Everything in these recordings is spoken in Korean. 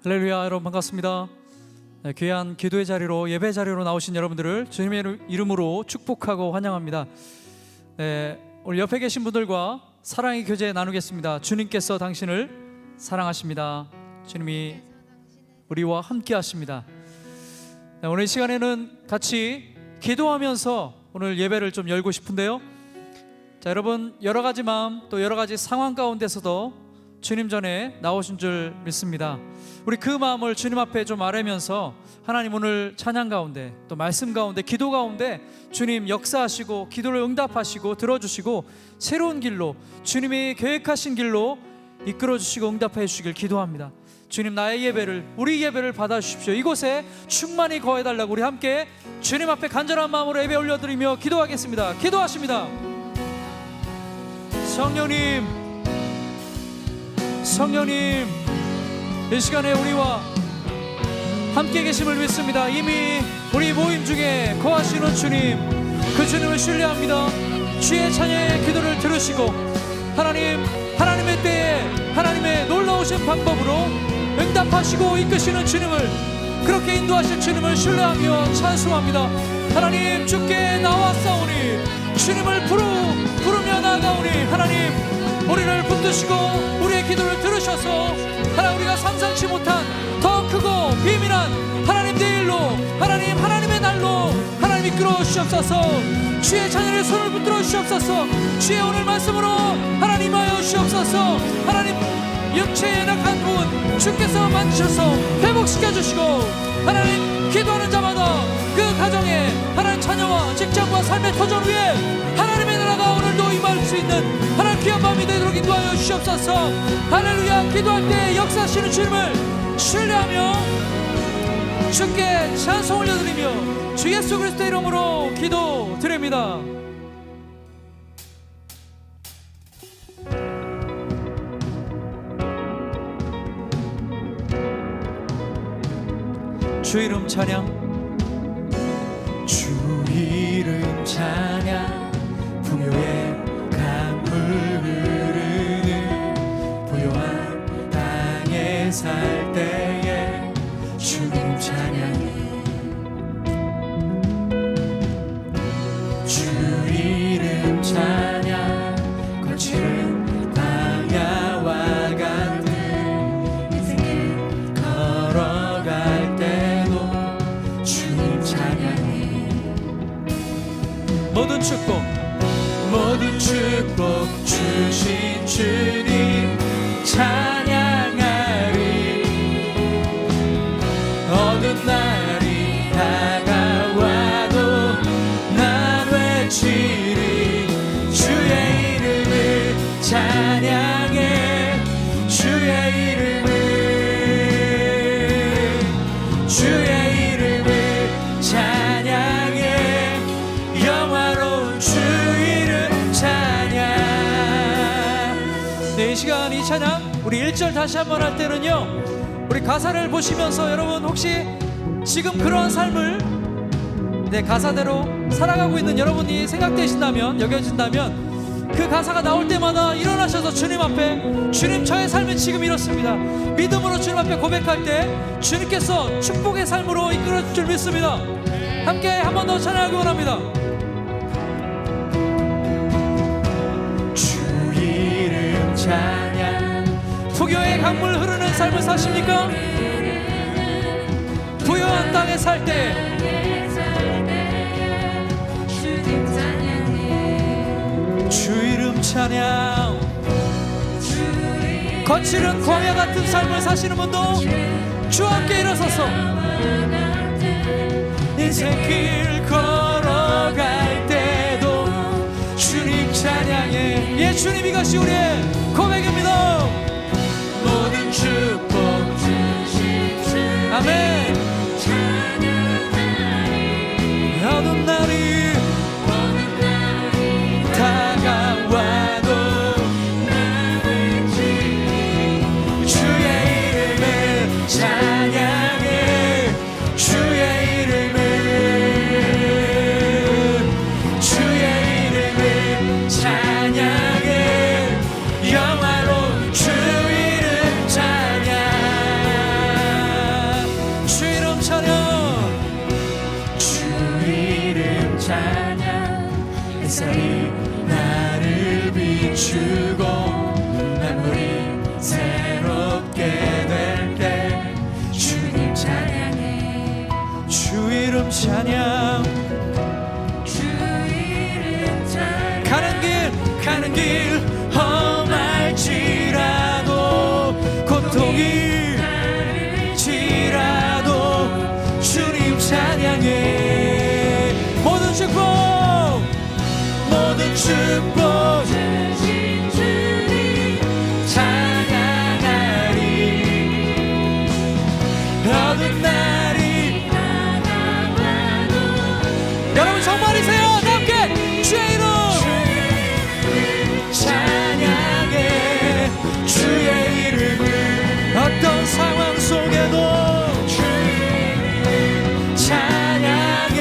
할렐루야. 여러분 반갑습니다. 귀한 기도의 자리로, 예배 자리로 나오신 여러분들을 주님의 이름으로 축복하고 환영합니다. 오늘 옆에 계신 분들과 사랑의 교제 나누겠습니다. 주님께서 당신을 사랑하십니다. 주님이 우리와 함께 하십니다. 오늘 이 시간에는 같이 기도하면서 오늘 예배를 좀 열고 싶은데요, 자, 여러분 여러 가지 마음 또 여러 가지 상황 가운데서도 주님 전에 나오신 줄 믿습니다. 우리 그 마음을 주님 앞에 좀 아뢰면서 하나님, 오늘 찬양 가운데 또 말씀 가운데 기도 가운데 주님 역사하시고 기도를 응답하시고 들어주시고 새로운 길로, 주님이 계획하신 길로 이끌어주시고 응답해 주시길 기도합니다. 주님, 나의 예배를, 우리 예배를 받아주십시오. 이곳에 충만히 거해달라고 우리 함께 주님 앞에 간절한 마음으로 예배 올려드리며 기도하겠습니다. 기도하십니다. 성령님, 이 시간에 우리와 함께 계심을 믿습니다. 이미 우리 모임 중에 거하시는 주님, 그 주님을 신뢰합니다. 주의 찬양의 기도를 들으시고 하나님의 때에 하나님의 놀라우신 방법으로 응답하시고 이끄시는 주님을, 그렇게 인도하실 주님을 신뢰하며 찬송합니다. 하나님, 주께 나왔사오니, 주님을 부르며 나아가오니, 하나님 우리를 붙드시고 우리의 기도를 들으셔서 하나님, 우리가 상상치 못한 더 크고 비밀한 하나님의 일로, 하나님의 날로 하나님 이끌어 주시옵소서. 주의 자녀의 손을 붙들어 주시옵소서. 주의 오늘 말씀으로 하나님 하여 주시옵소서. 하나님, 육체의 연약한 부분 주께서 만지셔서 회복시켜 주시고, 하나님 기도하는 자마다 그 가정에 하나님 자녀와 직장과 삶의 터전 위에 하나님의 나라가 오늘도 임할 수 있는 하나님 귀한 밤이 되도록 인도하여 주시옵소서. 할렐루야. 기도할 때 역사하시는 주님을 신뢰하며 주께 찬송 올려드리며 주 예수 그리스도의 이름으로 기도드립니다. 주 이름 찬양, 주 이름 찬양, 풍요의 강물 흐르는 부요한 땅에 살 때에 주 이름 찬양, 주 이름 찬양, 거칠은 광야와 같은 인생을 걸어갈 때도 주님 찬양해. 모든 축복 주신 주님 찬양하리. 어두운 날이 다가와도 난 외치리. 주의 이름을 찬양해. 주의 이름을 찬양해. 영화로운 주 이름 찬양. 네, 이 시간 이 찬양 우리 1절 다시 한번 할 때는요, 우리 가사를 보시면서 여러분 혹시 지금 그러한 삶을 가사대로 살아가고 있는 여러분이 생각되신다면, 여겨진다면 그 가사가 나올 때마다 일어나셔서 주님 앞에, 주님 저의 삶은 지금 이렇습니다, 믿음으로 주님 앞에 고백할 때 주님께서 축복의 삶으로 이끌어줄 줄 믿습니다. 함께 한 번 더 찬양하기 원합니다. 주 이름 찬양. 부교의 강물 흐르는 삶을 사십니까? 부요한 땅에 살 때 주 이름 찬양. 거칠은 광야 같은 삶을 사시는 분도 주와 함께 일어서서 인생길 걸어갈 때도 주님 찬양해. 예, 주님 이것이 우리의 고백입니다. 모든 축복 주신 주님 아멘. 찬양하리. 어두운 날이 다가와도 난 외치리. 주의 이름을 찬양해. 주의 이름을 찬양해. 영화로운 주 이름 찬양. 햇살이 나를 비추고 만물이 새롭게 될 때 주님 찬양해 주 이름 찬양 주 이름 찬양 가는 길 험할지라도 고통이 지라도 주님 찬양해 모든 축복 주신 주님 찬양하리 어두운 날이 여러분 정말이세요 함께 주의 이름 찬양해 주의 이름을 어떤 상황 속에도 찬양해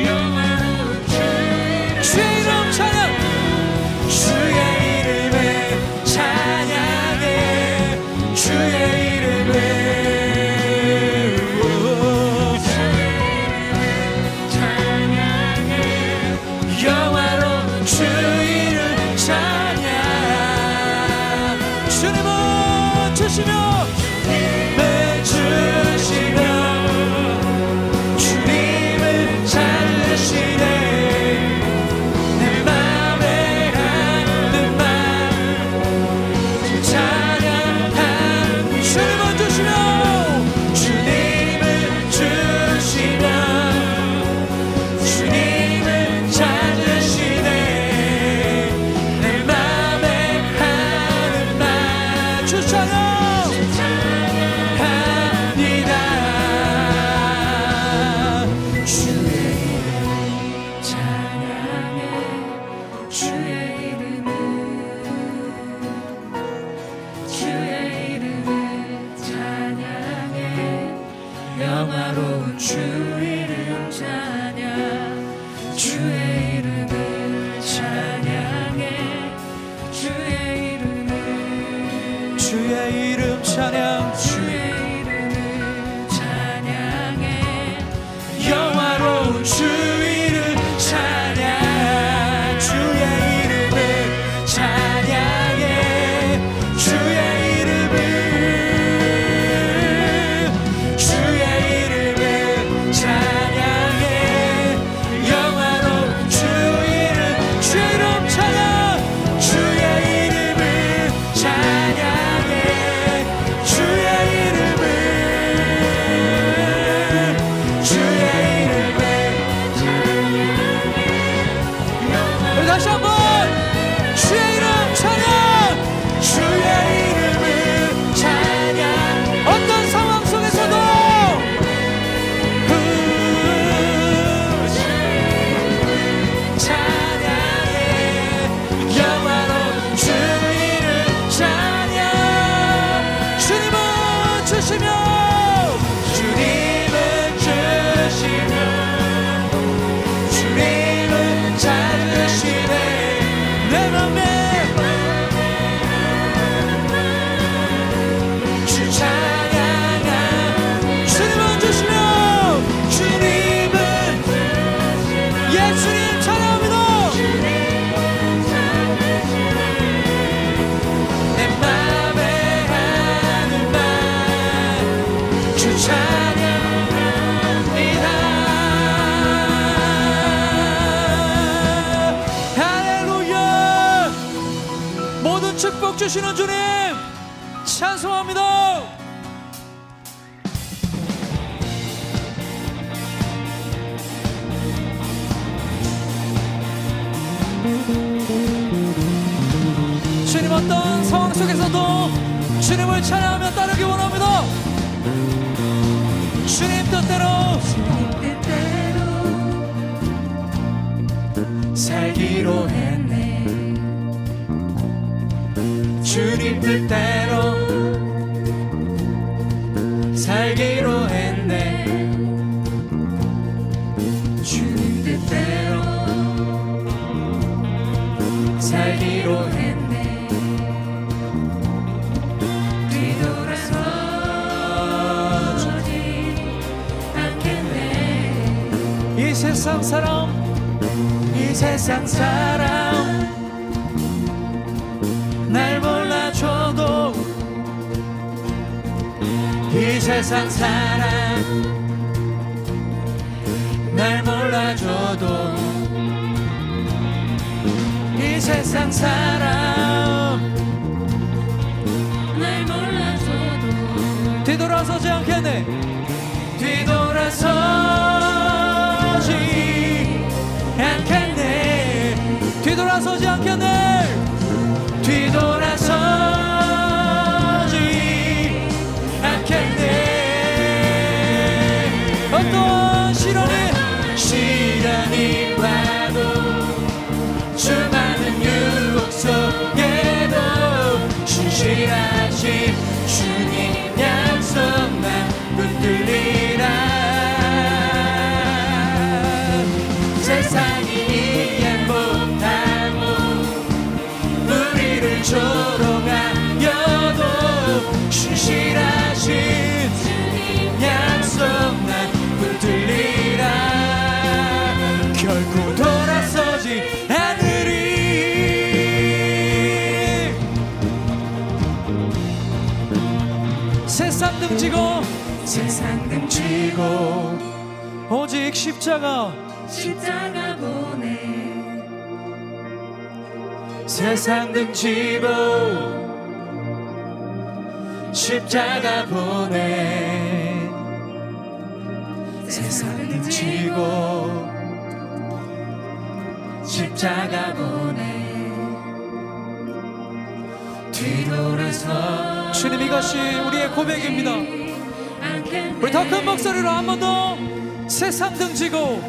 영원한 주의 이름 찬양 주의 이름을 찬양해 주의 이름을 찬양해 영화로운 주 이름 찬양 주님은 주시며 주님을 찾으시네 내 맘에 하는 말 찬양하는 주님은 주시며 주님을 주시며 주님을 찾으시네 내 맘에 하는 말 주 찬양 합니다 주의 이름 찬양해 주의 이름을 찬양해 영화로운 주 이름 찬양 주의 이름을 찬양해 주의 이름을 주의 이름 찬양 주의 이름을 찬양해 영화로운 주 이름 찬양 주의 이름을 찬양해 주의 이름을 찬양해 영화로운 주 이름 주의 이름 찬양 주의 이름을 찬양해 주의 이름을 우리 다시 한번 주의 이름 찬양 주의 이름을 찬양 어떤 상황 속에서도 찬양해 영화로운 주 이름 찬양 주님은 주시며 주님은 주시며 주님은 찾으시네 내 맘에 주 찬양하 주님은 주시며 주님은 예수님 찬양합니다 내 맘에 하는 말 주 찬양합니다 할렐루야 모든 축복 주시는 주님 찬송합니다 주님 어떤 상황 속에서도 주님을 찬양하며 따르기 원합니다 주님 뜻대로 살기로 했네 주님 뜻대로 살기로 했네 주님 뜻대로 살기로 했네 뒤돌아서지 않겠네 이 세상 사람 이 이 세상 사람 날 몰라줘도 이 세상 사람 날 몰라줘도 이 세상 사람 날 몰라줘도 뒤돌아서지 않겠네 뒤돌아서지 않겠네 뒤돌아서지 않겠네 뒤돌아서지 않겠네 어떤 시련이 와도 수많은 유혹 속에도 신실하신 주님 약속 난 붙들리라 세상이 이해 못하고 우리를 조롱하여도 신실하신 주님 약속 난 붙들리라 결코 돌아서지 않으리 세상 등지고 세상 등지고 오직 십자가 보내 세상 등지고 십자가 보내 세상 등지고 십자가 보내 뒤돌아서 주님 이것이 우리의 고백입니다 우리 더 큰 목소리로 한 번 더 세상 등지고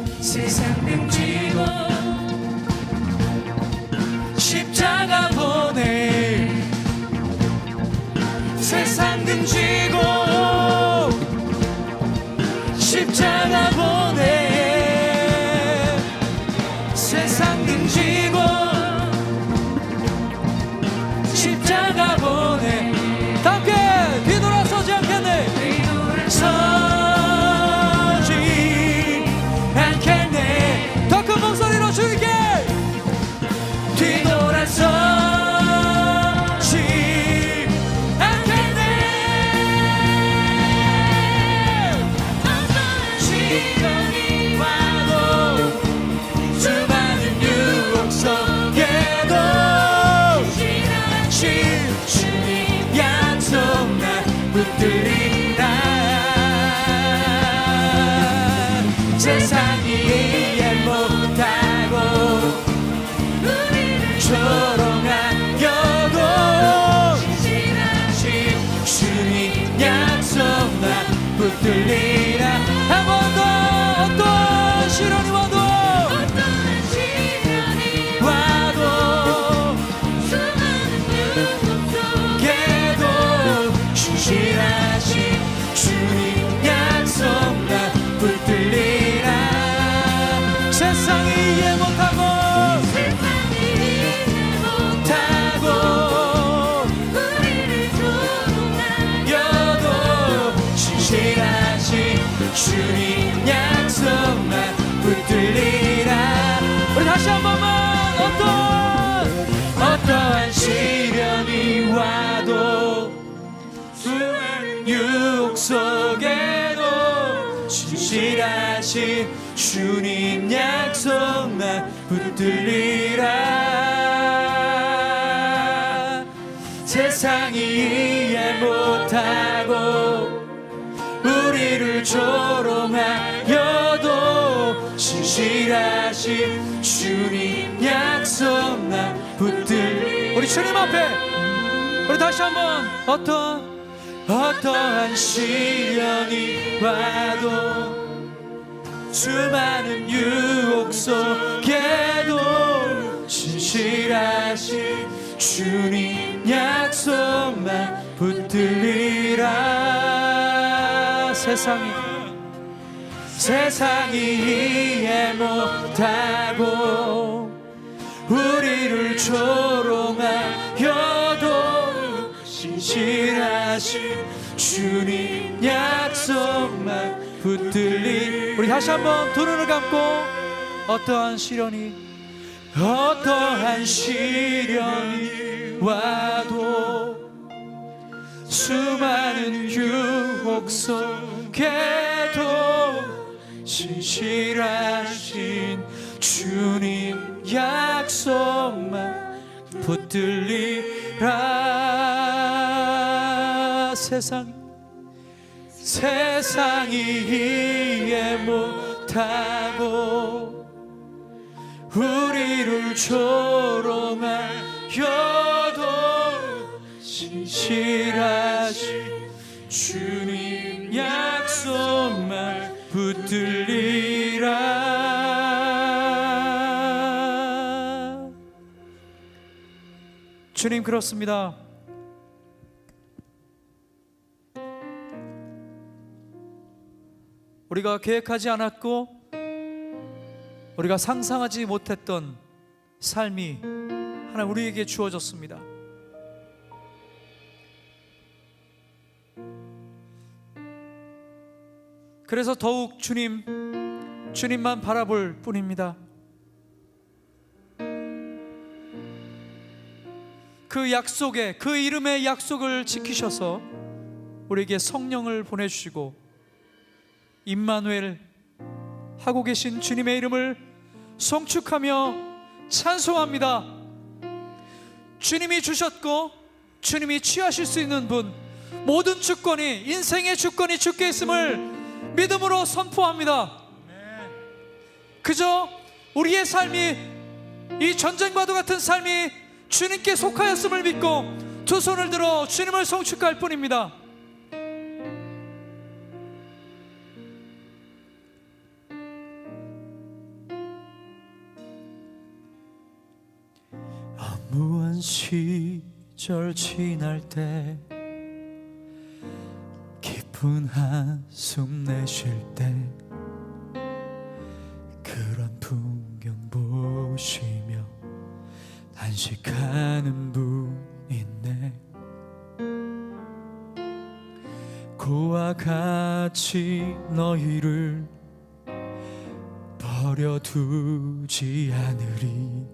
십자가 보내 세상 등지고 십자가 보내 세상 등지고 십자가 보내 다 함께 뒤돌아서지 않겠네 서지 않겠네 더 큰 목소리로 주님께 뒤돌아서지 않겠네 시련이 와도 수많은 유혹 속에도 주님 약속 난 붙들리라 세상이 이해 못하고 조롱하여도 신실하신 주님 약속 난 붙들리라 한 번 더 어떤 시련이 와도 걔도 신실하신 주님 약속 난 붙들리라 세상이 이해 못하고 주님 약속 난 붙들리라 우리 다시 한 번만 어떠한 시련이 와도 수많은 유혹 속에도 신실하신 주님 약속 난 붙들리라 세상이 이해 못하고 우리를 조롱하여도 신실하신 주님 약속 난 붙들리 우리 주님 앞에 우리 다시 한번 어떠한 시련이 와도 수많은 유혹 속에도 신실하신 주님 약속만 붙들리라 세상이 이해 못하고 우리를 조롱하여도 신실하신 주님 약속만 붙들리 우리 다시 한번 두 눈을 감고 어떠한 시련이 어떠한 시련이 와도 수많은 유혹 속에도 신실하신 주님 약속만 붙들리라. 세상이 이해 못하고 우리를 조롱하여도 신실하신 주님 약속만 붙들리라. 주님, 그렇습니다. 우리가 계획하지 않았고 우리가 상상하지 못했던 삶이 하나 우리에게 주어졌습니다. 그래서 더욱 주님만 바라볼 뿐입니다. 그 약속에, 그 이름의 약속을 지키셔서 우리에게 성령을 보내주시고 임마누엘 하고 계신 주님의 이름을 송축하며 찬송합니다. 주님이 주셨고 주님이 취하실 수 있는 분, 모든 주권이, 인생의 주권이 주께 있음을 믿음으로 선포합니다. 그저 우리의 삶이, 이 전쟁과도 같은 삶이 주님께 속하였음을 믿고 두 손을 들어 주님을 송축할 뿐입니다. 무한 시절 지날 때, 깊은 한숨 내쉴 때, 그런 풍경 보시며 단식하는 분 있네. 그와 같이 너희를 버려두지 않으리.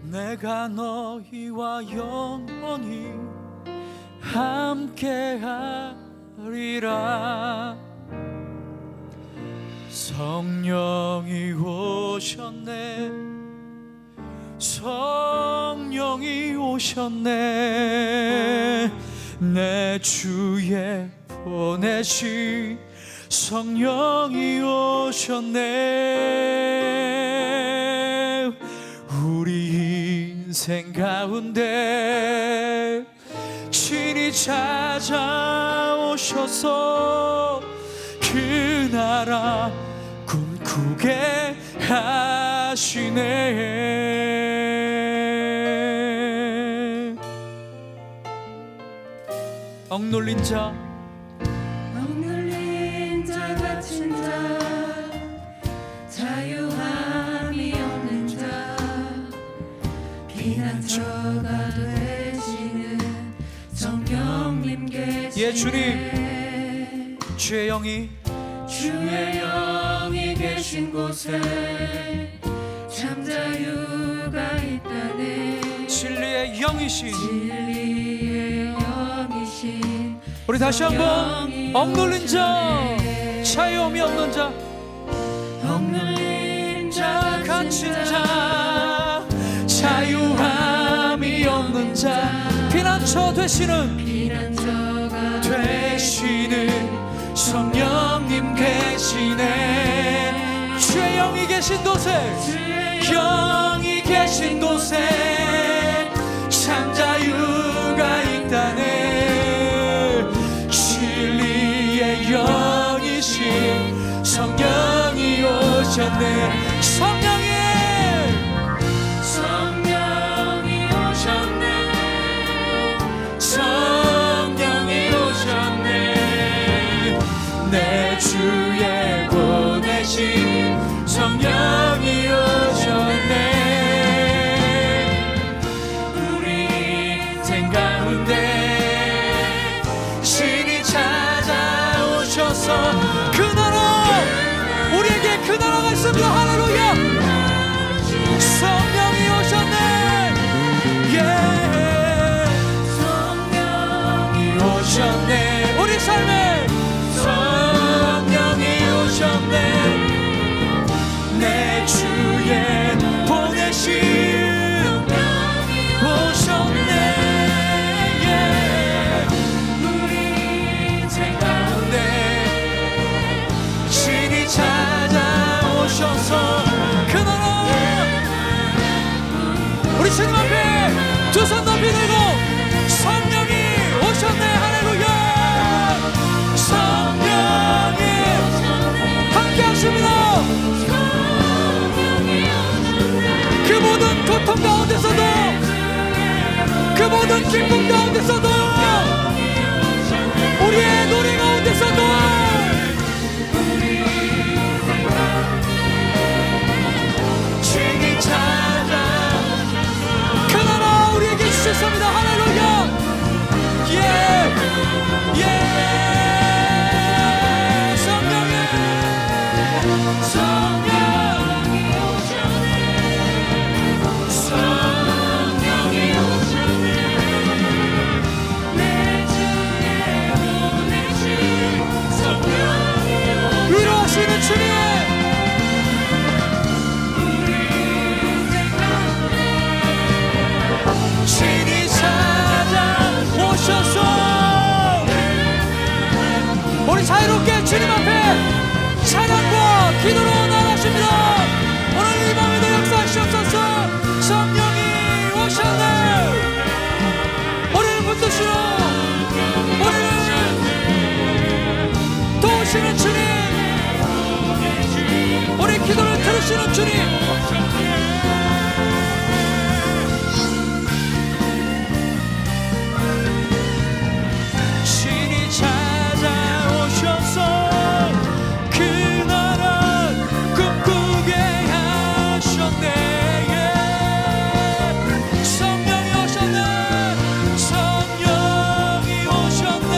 내가 너희와 영원히 함께하리라. 성령이 오셨네, 성령이 오셨네. 내 주에 보내신 성령이 오셨네. 우리 인생 가운데 친히 찾아오셔서 그 나라 꿈꾸게 하시네. 억눌린 자, 억눌린 자 갇힌 자, 자유함이 없는 자, 피난처가 되시는 성령님 계시네. 예 주님, 주의 영이 계신 곳에 참 자유가 있다네. 진리의 영이신, 진리의 영이신 우리 다시 한번 억눌린 자, 자유함이 없는 자, 억눌린 자 갇힌 자, 자유함이 없는 자, 피난처 되시는 성령님 계시네. 주의 영이 계신 곳에, 영이 계신 곳에 참 자유가 있다네. 진리의 영이신 성령이 오셨네. 성령이 오셨네. 성령이 오셨네. 내 주에 보내신 성령이 오셨네. 우리 인생 가운데 신이 찾아오셔서 그 나라, 우리에게 그 나라가 있습니다. 할렐루야. 성령이 오셨네. 성령이 오셨네. 우리 삶에 성령이 오셨네. 내 주에 보내신 오셨네. 우리 인생 가운데 신이 찾아오셔서 그 나라 우리 주님 앞에 두 손 높이 들고 성령이 오셨네. 할렐루야. 성령이 함께 하십니다. 그 모든 고통 가운데서도 그 모든 기쁨 가운데서도 우리의 노래 가운데서도 주님 찾아 그 나라 우리에게 주셨습니다. 할렐루야. 성령이 오셨네. 내 주에 보내신 성령이 위로하시는 주님. 신이 찾아오셔서 우리 자유롭게 주님 앞에 찬양과 기도로 나아가십니다. 오늘 이 밤에도 역사하시옵소서. 성령이 오셨네. 우리를 붙드시러 우리를 도우시는 주님, 우리 기도를 들으시는 주님. 신이 찾아오셔서 그 나라 꿈꾸게 하셨네. 성령이 오셨네. 성령이 오셨네.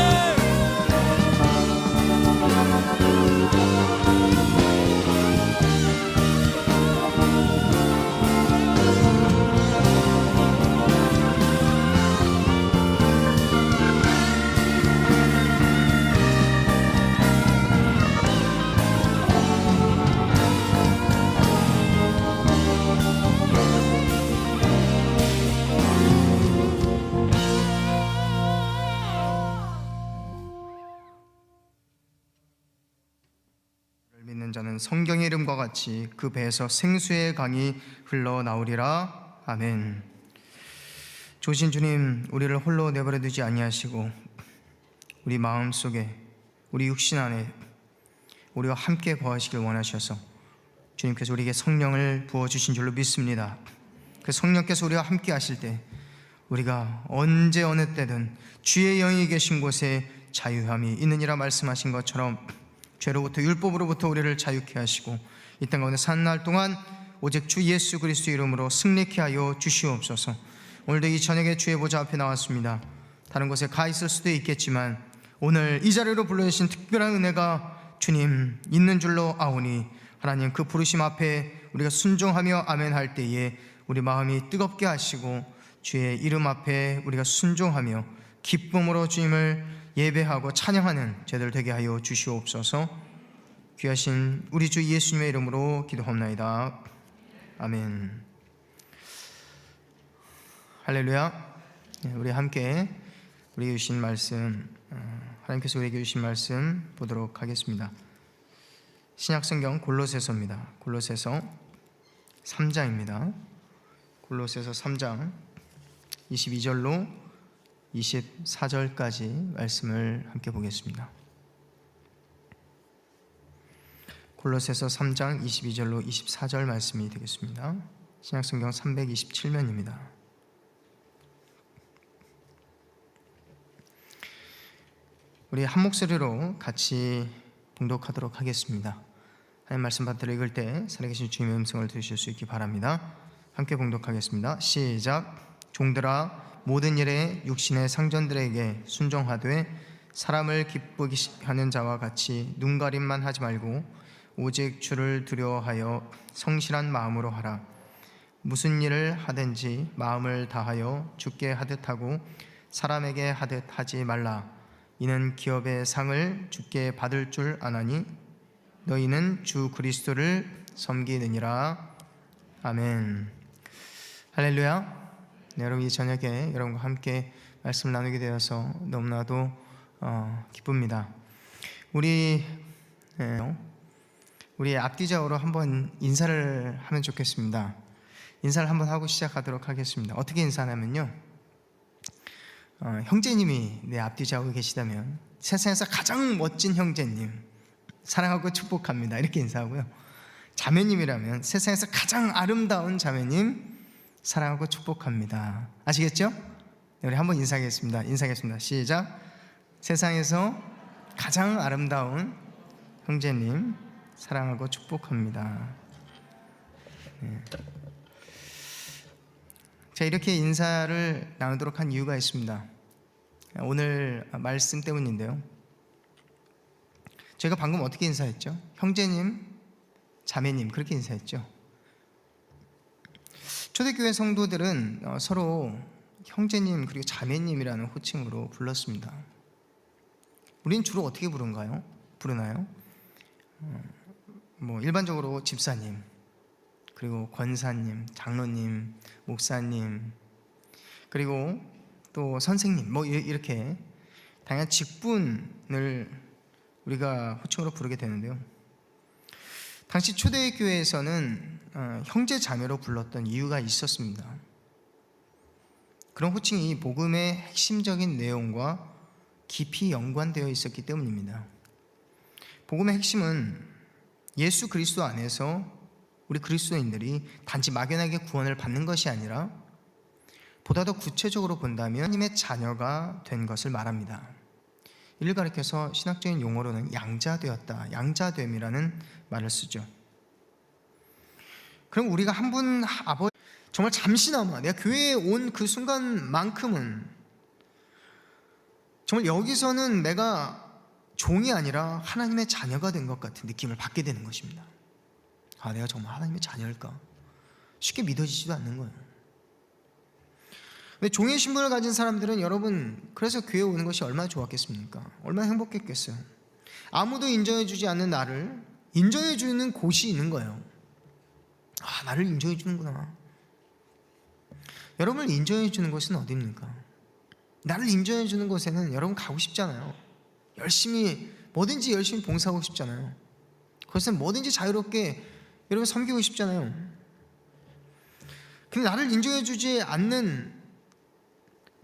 믿는 자는 성경의 이름과 같이 그 배에서 생수의 강이 흘러나오리라. 아멘. 조신 주님, 우리를 홀로 내버려 두지 아니하시고 우리 마음속에, 우리 육신 안에 우리와 함께 거하시길 원하셔서 주님께서 우리에게 성령을 부어주신 줄로 믿습니다. 그 성령께서 우리와 함께 하실 때 우리가 언제 어느 때든 주의 영이 계신 곳에 자유함이 있느니라 말씀하신 것처럼 죄로부터 율법으로부터 우리를 자유케 하시고 이 땅 가운데 사는 날 동안 오직 주 예수 그리스도 이름으로 승리케 하여 주시옵소서. 오늘도 이 저녁에 주의 보좌 앞에 나왔습니다. 다른 곳에 가 있을 수도 있겠지만 오늘 이 자리로 불러주신 특별한 은혜가 주님 있는 줄로 아오니 하나님 그 부르심 앞에 우리가 순종하며 아멘할 때에 우리 마음이 뜨겁게 하시고 주의 이름 앞에 우리가 순종하며 기쁨으로 주님을 예배하고 찬양하는 저희들 되게 하여 주시옵소서. 귀하신 우리 주 예수님의 이름으로 기도합나이다. 아멘. 할렐루야. 우리 함께 우리에게 주신 말씀, 하나님께서 우리에게 주신 말씀 보도록 하겠습니다. 신약성경 골로새서입니다. 골로새서 3장입니다. 골로새서 3장 22절로 24절까지 말씀을 함께 보겠습니다. 골로새서 3장 22절로 24절 말씀이 되겠습니다. 신약성경 327면입니다. 우리 한 목소리로 같이 봉독하도록 하겠습니다. 하나님 말씀 받들어 읽을 때 살아계신 주님의 음성을 들으실 수 있기 바랍니다. 함께 봉독하겠습니다. 시작. 종들아 모든 일에 육신의 상전들에게 순종하되 사람을 기쁘게 하는 자와 같이 눈가림만 하지 말고 오직 주를 두려워하여 성실한 마음으로 하라. 무슨 일을 하든지 마음을 다하여 주께 하듯 하고 사람에게 하듯 하지 말라. 이는 기업의 상을 주께 받을 줄 아나니 너희는 주 그리스도를 섬기느니라. 아멘. 할렐루야. 네, 여러분 이 저녁에 여러분과 함께 말씀을 나누게 되어서 너무나도 기쁩니다. 우리 앞뒤좌우로 한번 인사를 하면 좋겠습니다. 인사를 한번 하고 시작하도록 하겠습니다. 어떻게 인사하냐면요, 형제님이 내 앞뒤좌우에 계시다면 세상에서 가장 멋진 형제님 사랑하고 축복합니다, 이렇게 인사하고요. 자매님이라면 세상에서 가장 아름다운 자매님 사랑하고 축복합니다. 아시겠죠? 네, 우리 한번 인사하겠습니다. 시작. 세상에서 가장 아름다운 형제님 사랑하고 축복합니다. 네. 자, 이렇게 인사를 나누도록 한 이유가 있습니다. 오늘 말씀 때문인데요, 제가 방금 어떻게 인사했죠? 형제님, 자매님, 그렇게 인사했죠. 초대교회 성도들은 서로 형제님 그리고 자매님이라는 호칭으로 불렀습니다. 우리는 주로 어떻게 부르나요? 일반적으로 집사님, 그리고 권사님, 장로님, 목사님, 그리고 또 선생님, 이렇게 다양한 직분을 우리가 호칭으로 부르게 되는데요, 당시 초대교회에서는 형제 자매로 불렀던 이유가 있었습니다. 그런 호칭이 복음의 핵심적인 내용과 깊이 연관되어 있었기 때문입니다. 복음의 핵심은 예수 그리스도 안에서 우리 그리스도인들이 단지 막연하게 구원을 받는 것이 아니라 보다 더 구체적으로 본다면 하나님의 자녀가 된 것을 말합니다. 이를 가리켜서 신학적인 용어로는 양자되었다, 양자됨이라는 말을 쓰죠. 그럼 우리가 한 분 아버지, 정말 잠시나마 내가 교회에 온 그 순간만큼은 정말 여기서는 내가 종이 아니라 하나님의 자녀가 된 것 같은 느낌을 받게 되는 것입니다. 아, 내가 정말 하나님의 자녀일까? 쉽게 믿어지지도 않는 거예요. 근데 종의 신분을 가진 사람들은, 여러분, 그래서 교회에 오는 것이 얼마나 좋았겠습니까? 얼마나 행복했겠어요. 아무도 인정해주지 않는 나를 인정해주는 곳이 있는 거예요. 아, 나를 인정해주는구나. 여러분을 인정해주는 곳은 어디입니까? 나를 인정해주는 곳에는 여러분 가고 싶잖아요. 뭐든지 열심히 봉사하고 싶잖아요. 그것은 뭐든지 자유롭게 여러분 섬기고 싶잖아요. 근데 나를 인정해주지 않는,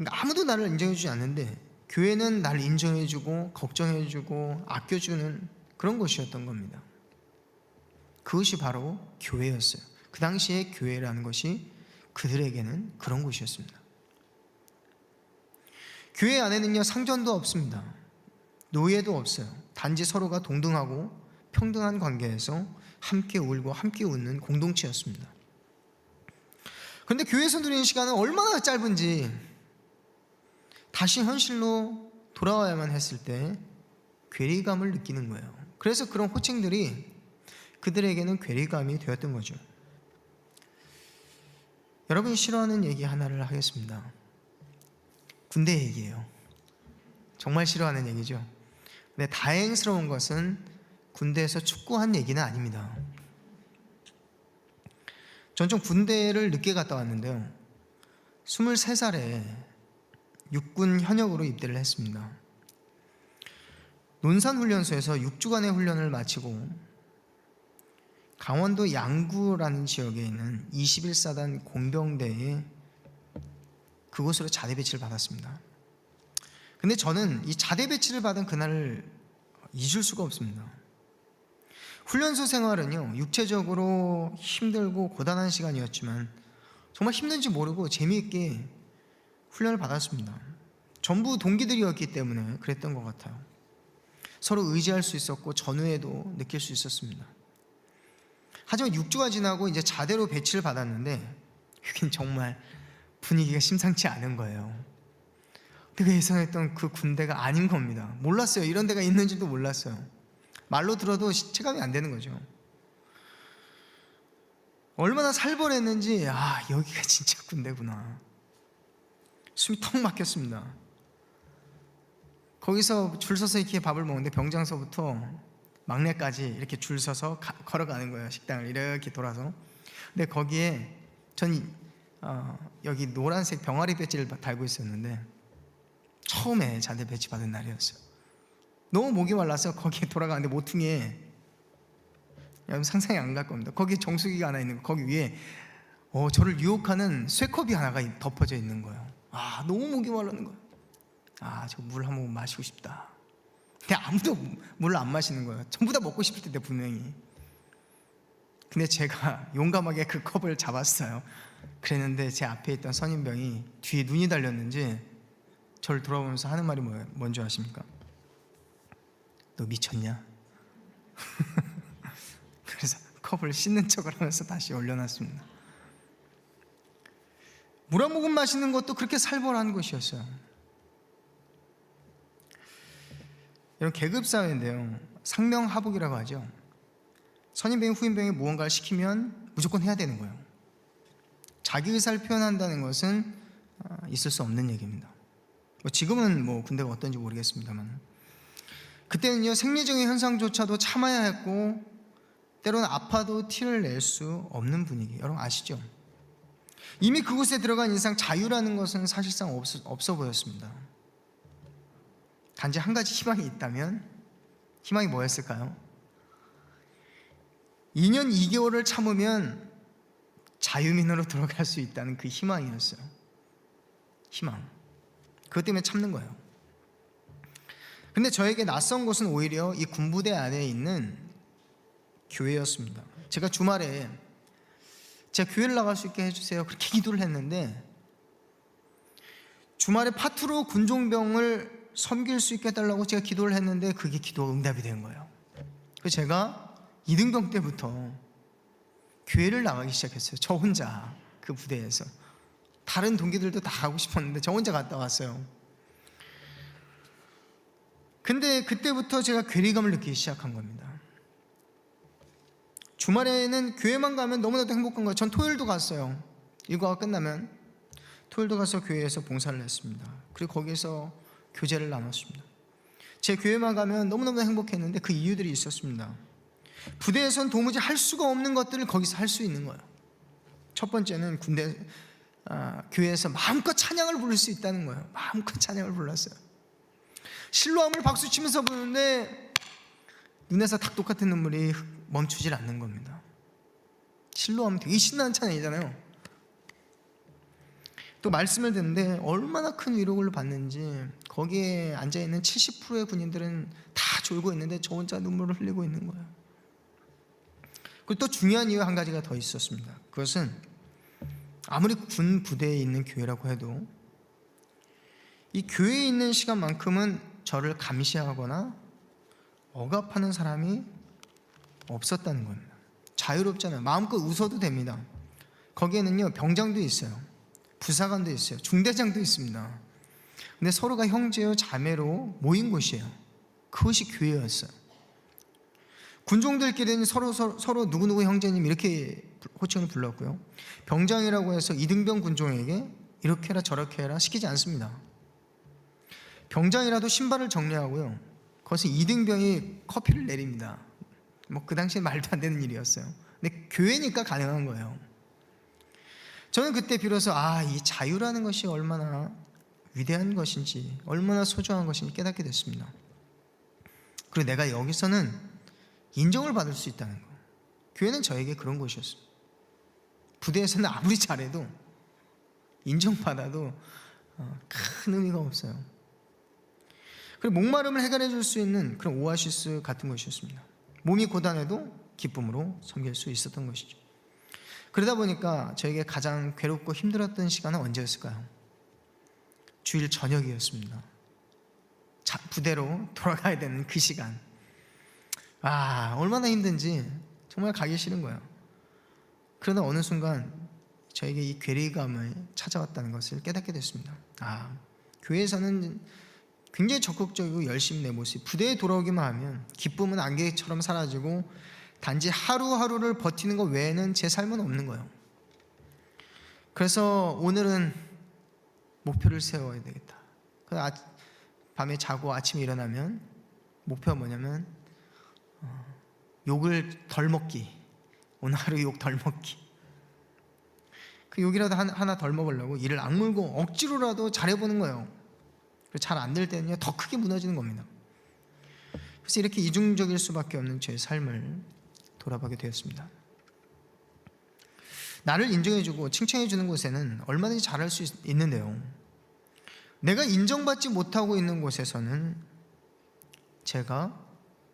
아무도 나를 인정해주지 않는데 교회는 나를 인정해주고 걱정해주고 아껴주는 그런 곳이었던 겁니다. 그것이 바로 교회였어요. 그 당시에 교회라는 것이 그들에게는 그런 곳이었습니다. 교회 안에는요, 상전도 없습니다. 노예도 없어요. 단지 서로가 동등하고 평등한 관계에서 함께 울고 함께 웃는 공동체였습니다. 그런데 교회에서 누리는 시간은 얼마나 짧은지 다시 현실로 돌아와야만 했을 때 괴리감을 느끼는 거예요. 그래서 그런 호칭들이 그들에게는 괴리감이 되었던 거죠. 여러분이 싫어하는 얘기 하나를 하겠습니다. 군대 얘기예요. 정말 싫어하는 얘기죠. 근데 다행스러운 것은 군대에서 축구한 얘기는 아닙니다. 전 좀 군대를 늦게 갔다 왔는데요, 23살에 육군 현역으로 입대를 했습니다. 논산훈련소에서 6주간의 훈련을 마치고 강원도 양구라는 지역에 있는 21사단 공병대에 그곳으로 자대 배치를 받았습니다. 근데 저는 이 자대 배치를 받은 그날을 잊을 수가 없습니다. 훈련소 생활은요, 육체적으로 힘들고 고단한 시간이었지만 정말 힘든지 모르고 재미있게 훈련을 받았습니다. 전부 동기들이었기 때문에 그랬던 것 같아요. 서로 의지할 수 있었고 전후에도 느낄 수 있었습니다. 하지만 6주가 지나고 이제 자대로 배치를 받았는데 여긴 정말 분위기가 심상치 않은 거예요. 내가 예상했던 그 군대가 아닌 겁니다. 몰랐어요. 이런 데가 있는지도 몰랐어요. 말로 들어도 체감이 안 되는 거죠. 얼마나 살벌했는지, 아, 여기가 진짜 군대구나. 숨이 턱 막혔습니다. 거기서 줄 서서 이렇게 밥을 먹는데 병장서부터 막내까지 이렇게 줄 서서 걸어가는 거예요. 식당을 이렇게 돌아서. 근데 거기에 전 여기 노란색 병아리 배지를 달고 있었는데 처음에 자대 배치 받은 날이었어요. 너무 목이 말라서 거기에 돌아가는데 모퉁이에, 여러분 상상이 안 갈 겁니다. 거기에 정수기가 하나 있는 거, 거기 위에 저를 유혹하는 쇠컵이 하나가 덮어져 있는 거예요. 아, 너무 목이 말라는 거예요. 아, 저 물 한 모금 마시고 싶다. 근데 아무도 물을 안 마시는 거예요. 전부 다 먹고 싶을 텐데 분명히. 근데 제가 용감하게 그 컵을 잡았어요. 그랬는데 제 앞에 있던 선임병이 뒤에 눈이 달렸는지 저를 돌아보면서 하는 말이 뭔지 아십니까? 너 미쳤냐? 그래서 컵을 씻는 척을 하면서 다시 올려놨습니다. 물 한 모금 마시는 것도 그렇게 살벌한 것이었어요. 이런 계급사회인데요, 상명하복이라고 하죠. 선임병이 후임병이 무언가를 시키면 무조건 해야 되는 거예요. 자기 의사를 표현한다는 것은 있을 수 없는 얘기입니다. 지금은 군대가 어떤지 모르겠습니다만, 그때는요, 생리적인 현상조차도 참아야 했고 때로는 아파도 티를 낼 수 없는 분위기, 여러분 아시죠? 이미 그곳에 들어간 이상 자유라는 것은 사실상 없어 보였습니다. 단지 한 가지 희망이 있다면, 희망이 뭐였을까요? 2년 2개월을 참으면 자유민으로 들어갈 수 있다는 그 희망이었어요. 희망. 그것 때문에 참는 거예요. 근데 저에게 낯선 곳은 오히려 이 군부대 안에 있는 교회였습니다. 제가 주말에 제가 교회를 나갈 수 있게 해주세요, 그렇게 기도를 했는데, 주말에 파트로 군종병을 섬길 수 있게 해달라고 제가 기도를 했는데 그게 기도가 응답이 된 거예요. 그래서 제가 2등병 때부터 교회를 나가기 시작했어요. 저 혼자 그 부대에서. 다른 동기들도 다 가고 싶었는데 저 혼자 갔다 왔어요. 근데 그때부터 제가 괴리감을 느끼기 시작한 겁니다. 주말에는 교회만 가면 너무나도 행복한 거예요. 전 토요일도 갔어요. 일과가 끝나면 토요일도 가서 교회에서 봉사를 했습니다. 그리고 거기서 교제를 나눴습니다. 제 교회만 가면 너무너무 행복했는데 그 이유들이 있었습니다. 부대에선 도무지 할 수가 없는 것들을 거기서 할 수 있는 거예요. 첫 번째는 교회에서 마음껏 찬양을 부를 수 있다는 거예요. 마음껏 찬양을 불렀어요. 실로암을 박수치면서 부르는데 눈에서 닭 똑같은 눈물이 멈추질 않는 겁니다. 실로암 되게 신나는 찬양이잖아요. 또 말씀을 듣는데 얼마나 큰 위로를 받는지, 거기에 앉아있는 70%의 군인들은 다 졸고 있는데 저 혼자 눈물을 흘리고 있는 거예요. 그리고 또 중요한 이유 한 가지가 더 있었습니다. 그것은 아무리 군 부대에 있는 교회라고 해도 이 교회에 있는 시간만큼은 저를 감시하거나 억압하는 사람이 없었다는 겁니다. 자유롭잖아요. 마음껏 웃어도 됩니다. 거기에는요, 병장도 있어요, 부사관도 있어요, 중대장도 있습니다. 근데 서로가 형제요 자매로 모인 곳이에요. 그것이 교회였어요. 군종들끼리는 서로 누구누구 형제님 이렇게 호칭을 불렀고요, 병장이라고 해서 2등병 군종에게 이렇게 해라 저렇게 해라 시키지 않습니다. 병장이라도 신발을 정리하고요, 거기서 2등병이 커피를 내립니다. 그 당시에 말도 안 되는 일이었어요. 근데 교회니까 가능한 거예요. 저는 그때 비로소 이 자유라는 것이 얼마나 위대한 것인지, 얼마나 소중한 것인지 깨닫게 됐습니다. 그리고 내가 여기서는 인정을 받을 수 있다는 거. 교회는 저에게 그런 곳이었습니다. 부대에서는 아무리 잘해도 인정받아도 큰 의미가 없어요. 그리고 목마름을 해결해 줄 수 있는 그런 오아시스 같은 것이었습니다. 몸이 고단해도 기쁨으로 섬길 수 있었던 것이죠. 그러다 보니까 저에게 가장 괴롭고 힘들었던 시간은 언제였을까요? 주일 저녁이었습니다. 부대로 돌아가야 되는 그 시간. 얼마나 힘든지 정말 가기 싫은 거예요. 그러다 어느 순간 저에게 이 괴리감을 찾아왔다는 것을 깨닫게 됐습니다. 교회에서는 굉장히 적극적이고 열심히 내 모습, 부대에 돌아오기만 하면 기쁨은 안개처럼 사라지고 단지 하루하루를 버티는 것 외에는 제 삶은 없는 거예요. 그래서 오늘은 목표를 세워야 되겠다. 밤에 자고 아침에 일어나면 목표가 뭐냐면 욕을 덜 먹기. 오늘 하루 욕 덜 먹기. 그 욕이라도 하나 덜 먹으려고 이를 악물고 억지로라도 잘해보는 거예요. 잘 안 될 때는요 더 크게 무너지는 겁니다. 그래서 이렇게 이중적일 수밖에 없는 제 삶을 돌아보게 되었습니다. 나를 인정해주고 칭찬해주는 곳에는 얼마든지 잘할 수 있는데요, 내가 인정받지 못하고 있는 곳에서는 제가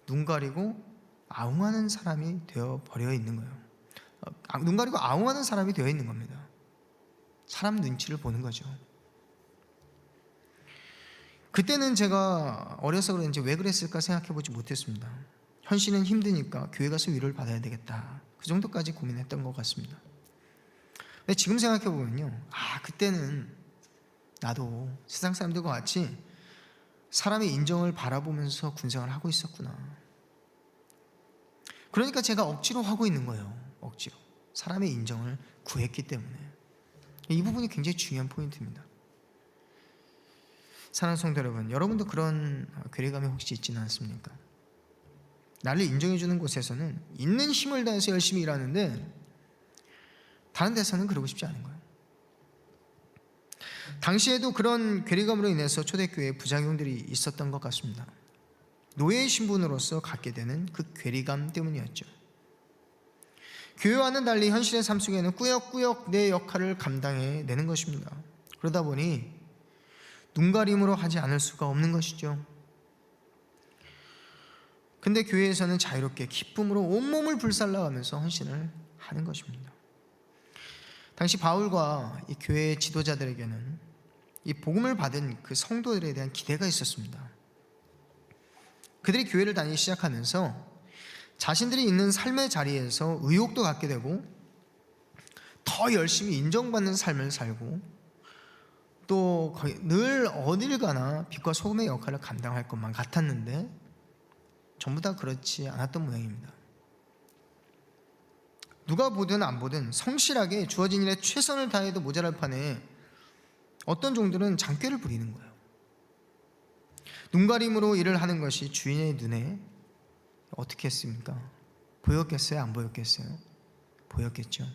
눈 가리고 아웅하는 사람이 되어버려 있는 거예요. 눈 가리고 아웅하는 사람이 되어 있는 겁니다. 사람 눈치를 보는 거죠. 그때는 제가 어려서 그런지 왜 그랬을까 생각해 보지 못했습니다. 현실은 힘드니까 교회 가서 위로를 받아야 되겠다, 그 정도까지 고민했던 것 같습니다. 근데 지금 생각해 보면요, 그때는 나도 세상 사람들과 같이 사람의 인정을 바라보면서 군생활을 하고 있었구나. 그러니까 제가 억지로 하고 있는 거예요. 억지로 사람의 인정을 구했기 때문에. 이 부분이 굉장히 중요한 포인트입니다. 사랑하는 성도 여러분, 여러분도 그런 괴리감이 혹시 있지는 않습니까? 나를 인정해주는 곳에서는 있는 힘을 다해서 열심히 일하는데 다른 데서는 그러고 싶지 않은 거예요. 당시에도 그런 괴리감으로 인해서 초대교회에 부작용들이 있었던 것 같습니다. 노예의 신분으로서 갖게 되는 그 괴리감 때문이었죠. 교회와는 달리 현실의 삶 속에는 꾸역꾸역 내 역할을 감당해내는 것입니다. 그러다 보니 눈가림으로 하지 않을 수가 없는 것이죠. 근데 교회에서는 자유롭게 기쁨으로 온몸을 불살라가면서 헌신을 하는 것입니다. 당시 바울과 이 교회의 지도자들에게는 이 복음을 받은 그 성도들에 대한 기대가 있었습니다. 그들이 교회를 다니기 시작하면서 자신들이 있는 삶의 자리에서 의욕도 갖게 되고 더 열심히 인정받는 삶을 살고 또 늘 어딜 가나 빛과 소금의 역할을 감당할 것만 같았는데 전부 다 그렇지 않았던 모양입니다. 누가 보든 안 보든 성실하게 주어진 일에 최선을 다해도 모자랄 판에 어떤 종들은 장꾀를 부리는 거예요. 눈가림으로 일을 하는 것이 주인의 눈에 어떻게 했습니까? 보였겠어요? 안 보였겠어요? 보였겠죠.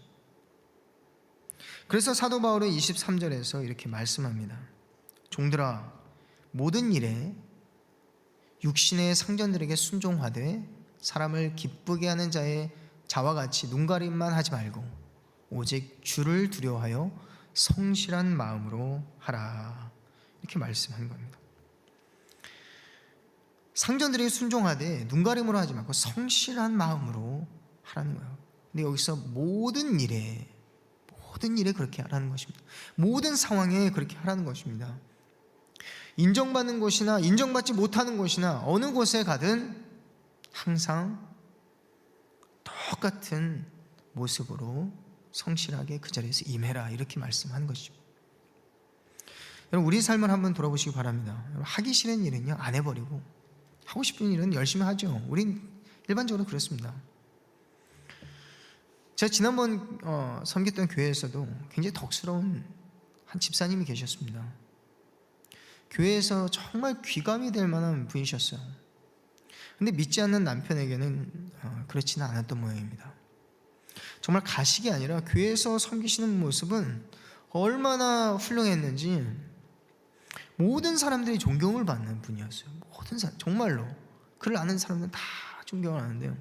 그래서 사도 바울은 23절에서 이렇게 말씀합니다. 종들아, 모든 일에 육신의 상전들에게 순종하되 사람을 기쁘게 하는 자와 같이 눈가림만 하지 말고 오직 주를 두려워하여 성실한 마음으로 하라, 이렇게 말씀하는 겁니다. 상전들에게 순종하되 눈가림으로 하지 말고 성실한 마음으로 하라는 거예요. 근데 여기서 모든 일에 그렇게 하라는 것입니다. 모든 상황에 그렇게 하라는 것입니다. 인정받는 곳이나 인정받지 못하는 곳이나 어느 곳에 가든 항상 똑같은 모습으로 성실하게 그 자리에서 임해라, 이렇게 말씀하는 것이죠. 여러분, 우리 삶을 한번 돌아보시기 바랍니다. 하기 싫은 일은요 안 해버리고 하고 싶은 일은 열심히 하죠. 우린 일반적으로 그렇습니다. 제가 지난번 섬겼던 교회에서도 굉장히 덕스러운 한 집사님이 계셨습니다. 교회에서 정말 귀감이 될 만한 분이셨어요. 근데 믿지 않는 남편에게는 그렇지는 않았던 모양입니다. 정말 가식이 아니라 교회에서 섬기시는 모습은 얼마나 훌륭했는지 모든 사람들이 존경을 받는 분이었어요. 모든 사람, 정말로 그를 아는 사람들은 다 존경을 하는데요.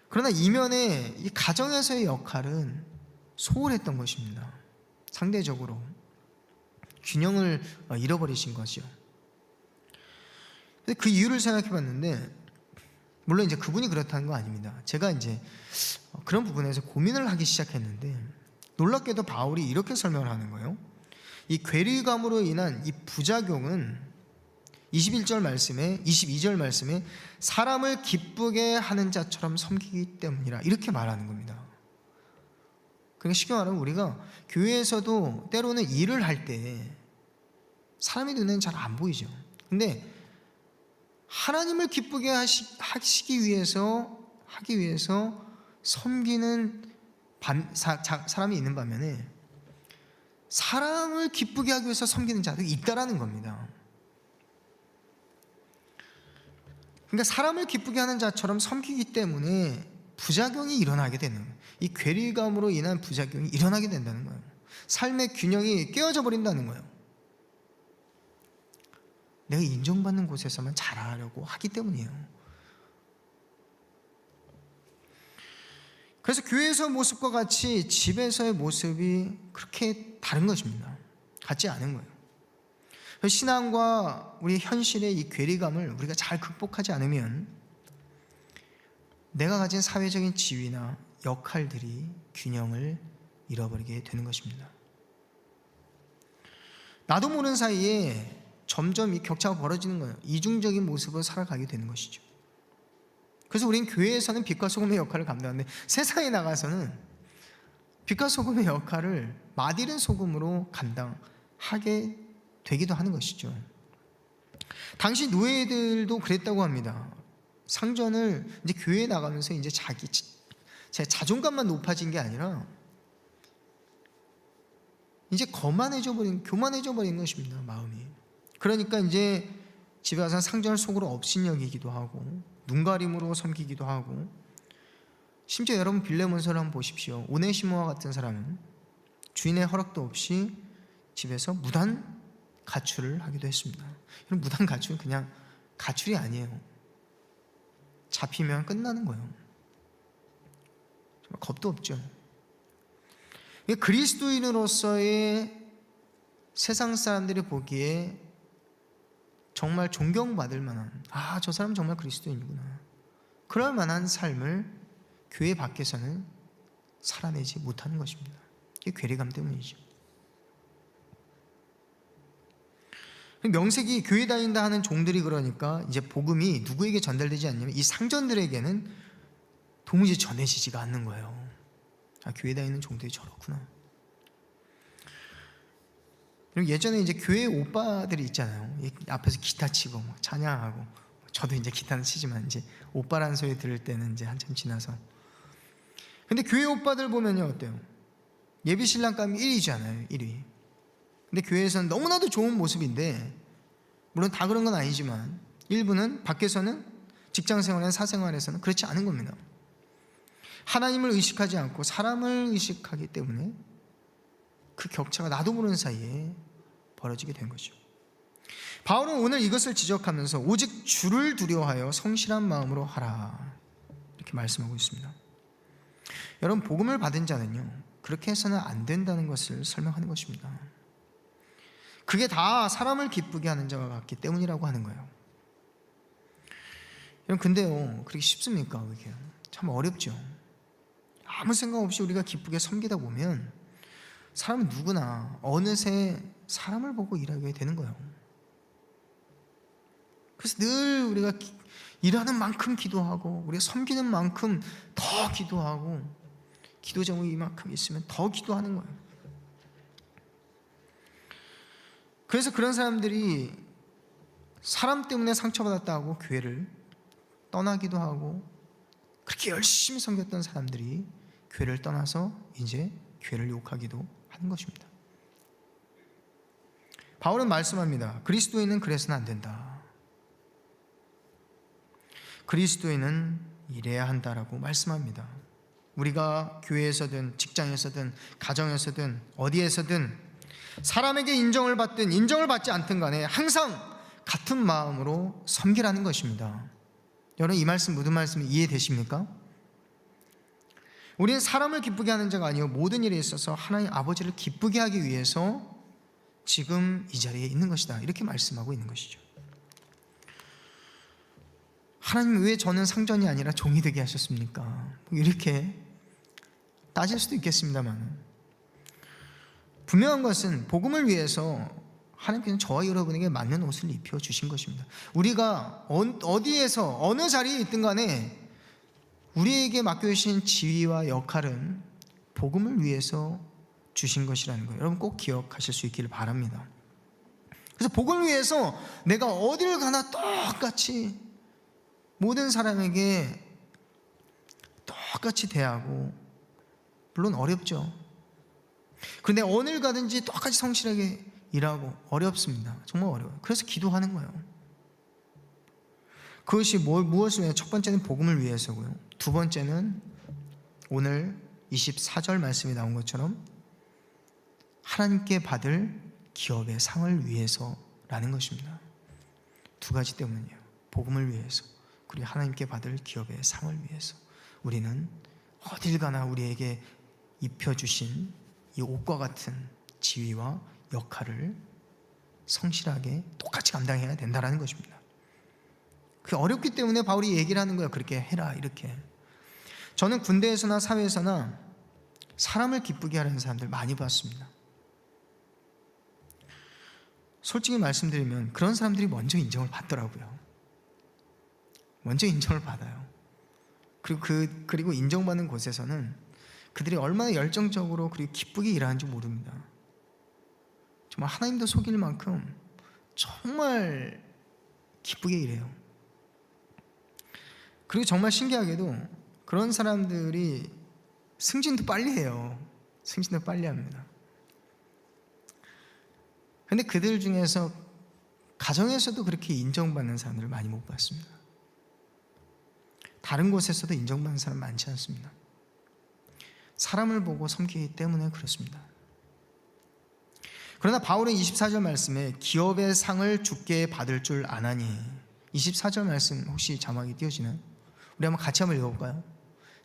그러나 이면에 이 가정에서의 역할은 소홀했던 것입니다. 상대적으로 균형을 잃어버리신 거죠. 근데 그 이유를 생각해 봤는데, 물론 이제 그분이 그렇다는 거 아닙니다. 제가 이제 그런 부분에서 고민을 하기 시작했는데, 놀랍게도 바울이 이렇게 설명을 하는 거예요. 이 괴리감으로 인한 이 부작용은 21절 말씀에, 22절 말씀에 사람을 기쁘게 하는 자처럼 섬기기 때문이라, 이렇게 말하는 겁니다. 그러니까 쉽게 말하면 우리가 교회에서도 때로는 일을 할 때 사람의 눈에는 잘 안 보이죠. 근데 하나님을 기쁘게 하시기 위해서 하기 위해서 섬기는 사람이 있는 반면에 사람을 기쁘게 하기 위해서 섬기는 자도 있다라는 겁니다. 그러니까 사람을 기쁘게 하는 자처럼 섬기기 때문에 부작용이 일어나게 되는 거예요. 이 괴리감으로 인한 부작용이 일어나게 된다는 거예요. 삶의 균형이 깨어져 버린다는 거예요. 내가 인정받는 곳에서만 자라려고 하기 때문이에요. 그래서 교회에서 모습과 같이 집에서의 모습이 그렇게 다른 것입니다. 같지 않은 거예요. 신앙과 우리 현실의 이 괴리감을 우리가 잘 극복하지 않으면 내가 가진 사회적인 지위나 역할들이 균형을 잃어버리게 되는 것입니다. 나도 모르는 사이에 점점 이 격차가 벌어지는 거예요. 이중적인 모습으로 살아가게 되는 것이죠. 그래서 우린 교회에서는 빛과 소금의 역할을 감당하는데 세상에 나가서는 빛과 소금의 역할을 맛있는 소금으로 감당하게 되기도 하는 것이죠. 당시 노예들도 그랬다고 합니다. 상전을 이제 교회에 나가면서 이제 제 자존감만 높아진 게 아니라 이제 교만해져 버린 것입니다. 마음이. 그러니까 이제 집에 가서 상전을 속으로 업신여기기도 하고 눈가림으로 섬기기도 하고, 심지어 여러분 빌레몬서를 한번 보십시오. 오네시모와 같은 사람은 주인의 허락도 없이 집에서 무단 가출을 하기도 했습니다. 이런 무단 가출은 그냥 가출이 아니에요. 잡히면 끝나는 거예요. 정말 겁도 없죠. 그리스도인으로서의 세상 사람들이 보기에 정말 존경받을 만한, 저 사람 정말 그리스도인이구나, 그럴 만한 삶을 교회 밖에서는 살아내지 못하는 것입니다. 이게 괴리감 때문이죠. 명색이 교회 다닌다 하는 종들이 그러니까 이제 복음이 누구에게 전달되지 않냐면 이 상전들에게는 도무지 전해지지가 않는 거예요. 교회 다니는 종들이 저렇구나. 그리고 예전에 이제 교회 오빠들이 있잖아요. 앞에서 기타 치고 찬양하고, 저도 이제 기타는 치지만 이제 오빠라는 소리 들을 때는 이제 한참 지나서. 근데 교회 오빠들 보면요, 어때요? 예비 신랑감이 1위잖아요, 1위. 근데 교회에서는 너무나도 좋은 모습인데, 물론 다 그런 건 아니지만 일부는 밖에서는 직장생활이나 사생활에서는 그렇지 않은 겁니다. 하나님을 의식하지 않고 사람을 의식하기 때문에 그 격차가 나도 모르는 사이에 벌어지게 된 거죠. 바울은 오늘 이것을 지적하면서 오직 주를 두려워하여 성실한 마음으로 하라, 이렇게 말씀하고 있습니다. 여러분, 복음을 받은 자는요, 그렇게 해서는 안 된다는 것을 설명하는 것입니다. 그게 다 사람을 기쁘게 하는 자와 같기 때문이라고 하는 거예요. 여러분, 근데요, 그렇게 쉽습니까? 그게 참 어렵죠. 아무 생각 없이 우리가 기쁘게 섬기다 보면 사람은 누구나 어느새 사람을 보고 일하게 되는 거예요. 그래서 늘 우리가 일하는 만큼 기도하고, 우리가 섬기는 만큼 더 기도하고, 기도 제목이 이만큼 있으면 더 기도하는 거예요. 그래서 그런 사람들이 사람 때문에 상처받았다고 교회를 떠나기도 하고, 그렇게 열심히 섬겼던 사람들이 교회를 떠나서 이제 교회를 욕하기도 하는 것입니다. 바울은 말씀합니다. 그리스도인은 그래서는 안 된다. 그리스도인은 일해야 한다라고 말씀합니다. 우리가 교회에서든 직장에서든 가정에서든 어디에서든 사람에게 인정을 받든 인정을 받지 않든 간에 항상 같은 마음으로 섬기라는 것입니다. 여러분, 이 말씀 무슨 말씀이 이해되십니까? 우리는 사람을 기쁘게 하는 자가 아니요 모든 일에 있어서 하나님 아버지를 기쁘게 하기 위해서 지금 이 자리에 있는 것이다, 이렇게 말씀하고 있는 것이죠. 하나님, 왜 저는 상전이 아니라 종이 되게 하셨습니까? 이렇게 따질 수도 있겠습니다만, 분명한 것은 복음을 위해서 하나님께서 저와 여러분에게 맞는 옷을 입혀주신 것입니다. 우리가 어디에서 어느 자리에 있든 간에 우리에게 맡겨주신 지위와 역할은 복음을 위해서 주신 것이라는 거예요. 여러분, 꼭 기억하실 수 있기를 바랍니다. 그래서 복음을 위해서 내가 어디를 가나 똑같이 모든 사람에게 똑같이 대하고, 물론 어렵죠. 그런데 어딜 가든지 똑같이 성실하게 일하고 어렵습니다. 정말 어려워요. 그래서 기도하는 거예요. 그것이 무엇을 위해? 첫 번째는 복음을 위해서고요. 두 번째는 오늘 24절 말씀이 나온 것처럼 하나님께 받을 기업의 상을 위해서라는 것입니다. 두 가지 때문이에요. 복음을 위해서, 그리고 하나님께 받을 기업의 상을 위해서. 우리는 어딜 가나 우리에게 입혀주신 이 옷과 같은 지위와 역할을 성실하게 똑같이 감당해야 된다는 것입니다. 그게 어렵기 때문에 바울이 얘기를 하는 거예요. 그렇게 해라, 이렇게. 저는 군대에서나 사회에서나 사람을 기쁘게 하려는 사람들 많이 봤습니다. 솔직히 말씀드리면 그런 사람들이 먼저 인정을 받더라고요. 먼저 인정을 받아요. 그리고 인정받는 곳에서는 그들이 얼마나 열정적으로 그리고 기쁘게 일하는지 모릅니다. 정말 하나님도 속일 만큼 정말 기쁘게 일해요. 그리고 정말 신기하게도 그런 사람들이 승진도 빨리 해요. 승진도 빨리 합니다. 근데 그들 중에서 가정에서도 그렇게 인정받는 사람들을 많이 못 봤습니다. 다른 곳에서도 인정받는 사람 많지 않습니다. 사람을 보고 섬기기 때문에 그렇습니다. 그러나 바울은 24절 말씀에 기업의 상을 주께 받을 줄 아나니, 24절 말씀 혹시 자막이 띄어지나요? 우리 한번 같이 한번 읽어볼까요?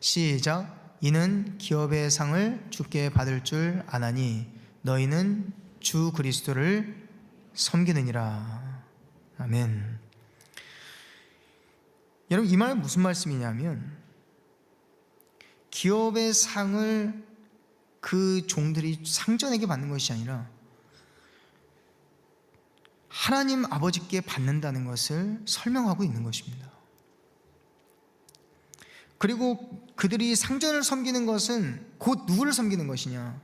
시작. 이는 기업의 상을 주께 받을 줄 아나니 너희는 주 그리스도를 섬기느니라. 아멘. 여러분, 이 말은 무슨 말씀이냐면 기업의 상을 그 종들이 상전에게 받는 것이 아니라 하나님 아버지께 받는다는 것을 설명하고 있는 것입니다. 그리고 그들이 상전을 섬기는 것은 곧 누구를 섬기는 것이냐?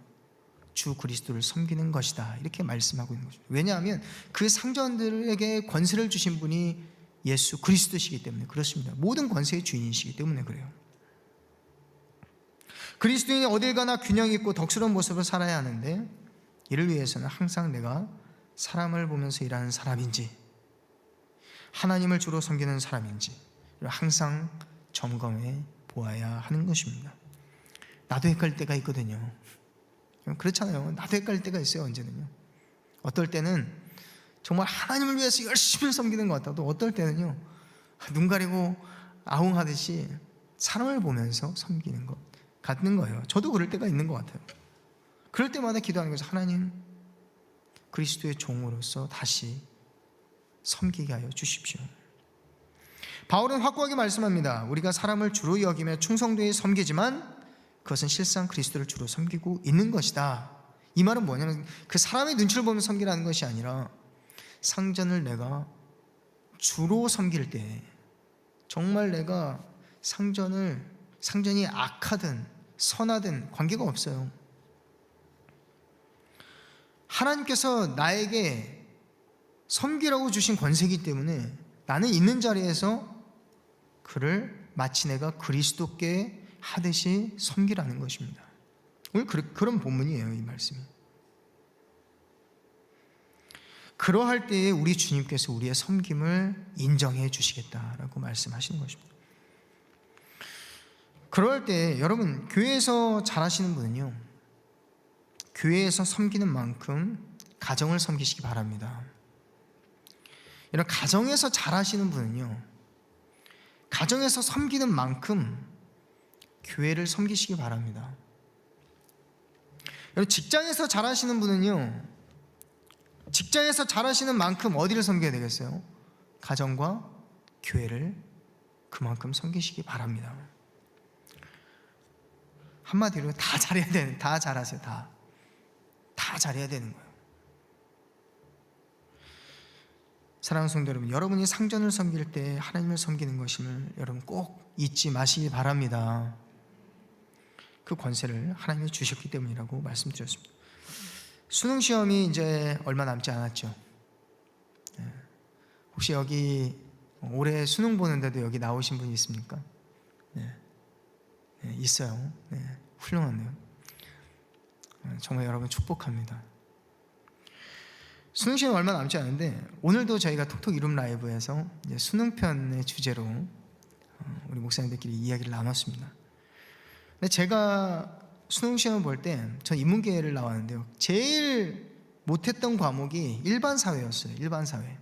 주 그리스도를 섬기는 것이다, 이렇게 말씀하고 있는 거죠. 왜냐하면 그 상전들에게 권세를 주신 분이 예수 그리스도시기 때문에 그렇습니다. 모든 권세의 주인이시기 때문에 그래요. 그리스도인이 어딜 가나 균형 있고 덕스러운 모습으로 살아야 하는데, 이를 위해서는 항상 내가 사람을 보면서 일하는 사람인지 하나님을 주로 섬기는 사람인지 항상 점검해 보아야 하는 것입니다. 나도 헷갈릴 때가 있거든요. 그렇잖아요. 나도 헷갈릴 때가 있어요. 언제는요. 어떨 때는 정말 하나님을 위해서 열심히 섬기는 것 같아도 어떨 때는요, 눈 가리고 아웅하듯이 사람을 보면서 섬기는 것 같는 거예요. 저도 그럴 때가 있는 것 같아요. 그럴 때마다 기도하는 거죠. 하나님, 그리스도의 종으로서 다시 섬기게 하여 주십시오. 바울은 확고하게 말씀합니다. 우리가 사람을 주로 여기며 충성되이 섬기지만 그것은 실상 그리스도를 주로 섬기고 있는 것이다. 이 말은 뭐냐면 그 사람의 눈치를 보면서 섬기라는 것이 아니라 상전을 내가 주로 섬길 때, 정말 내가 상전이 악하든 선하든 관계가 없어요. 하나님께서 나에게 섬기라고 주신 권세이기 때문에 나는 있는 자리에서 그를 마치 내가 그리스도께 하듯이 섬기라는 것입니다. 오늘 그런 본문이에요, 이 말씀이. 그러할 때에 우리 주님께서 우리의 섬김을 인정해 주시겠다라고 말씀하시는 것입니다. 그럴 때 여러분, 교회에서 잘하시는 분은요, 교회에서 섬기는 만큼 가정을 섬기시기 바랍니다. 이런 가정에서 잘하시는 분은요, 가정에서 섬기는 만큼 교회를 섬기시기 바랍니다. 여러분, 직장에서 잘하시는 분은요, 직장에서 잘하시는 만큼 어디를 섬겨야 되겠어요? 가정과 교회를 그만큼 섬기시기 바랍니다. 한마디로 다 잘해야 되는, 다 잘하세요. 다 잘해야 되는 거예요. 사랑하는 성도 여러분, 여러분이 상전을 섬길 때 하나님을 섬기는 것임을 여러분 꼭 잊지 마시기 바랍니다. 그 권세를 하나님이 주셨기 때문이라고 말씀드렸습니다. 수능 시험이 이제 얼마 남지 않았죠. 혹시 여기 올해 수능 보는데도 여기 나오신 분이 있습니까? 있어요. 네, 훌륭하네요. 정말 여러분 축복합니다. 수능 시험 얼마 남지 않은데 오늘도 저희가 톡톡 이룸 라이브에서 이제 수능편의 주제로 우리 목사님들끼리 이야기를 나눴습니다. 근데 제가 수능 시험을 볼 때 전 인문계를 나왔는데요, 제일 못했던 과목이 일반 사회였어요. 일반 사회.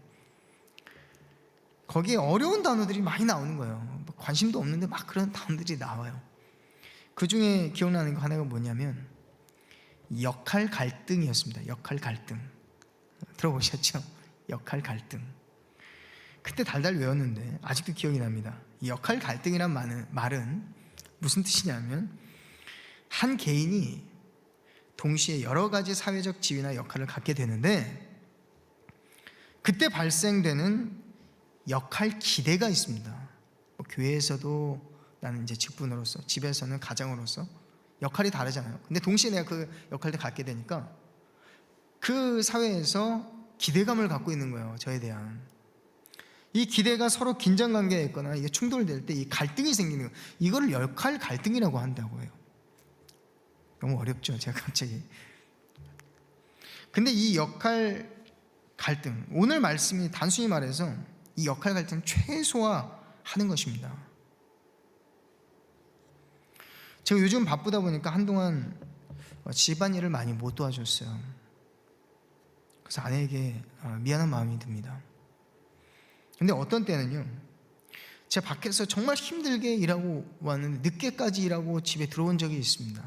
거기에 어려운 단어들이 많이 나오는 거예요. 관심도 없는데 막 그런 단어들이 나와요. 그 중에 기억나는 거 하나가 뭐냐면 역할 갈등이었습니다. 역할 갈등. 들어보셨죠? 역할 갈등. 그때 달달 외웠는데 아직도 기억이 납니다. 이 역할 갈등이란 말은 무슨 뜻이냐면 한 개인이 동시에 여러 가지 사회적 지위나 역할을 갖게 되는데 그때 발생되는 역할 기대가 있습니다. 뭐 교회에서도 나는 이제 직분으로서, 집에서는 가장으로서 역할이 다르잖아요. 근데 동시에 내가 그 역할을 갖게 되니까 그 사회에서 기대감을 갖고 있는 거예요. 저에 대한. 이 기대가 서로 긴장관계가 있거나 이게 충돌될 때 이 갈등이 생기는 거예요. 이거를 역할 갈등이라고 한다고 해요. 너무 어렵죠, 제가 갑자기. 근데 이 역할 갈등, 오늘 말씀이 단순히 말해서 이 역할 갈등 최소화하는 것입니다. 제가 요즘 바쁘다 보니까 한동안 집안일을 많이 못 도와줬어요. 그래서 아내에게 미안한 마음이 듭니다. 근데 어떤 때는요, 제가 밖에서 정말 힘들게 일하고 왔는데 늦게까지 일하고 집에 들어온 적이 있습니다.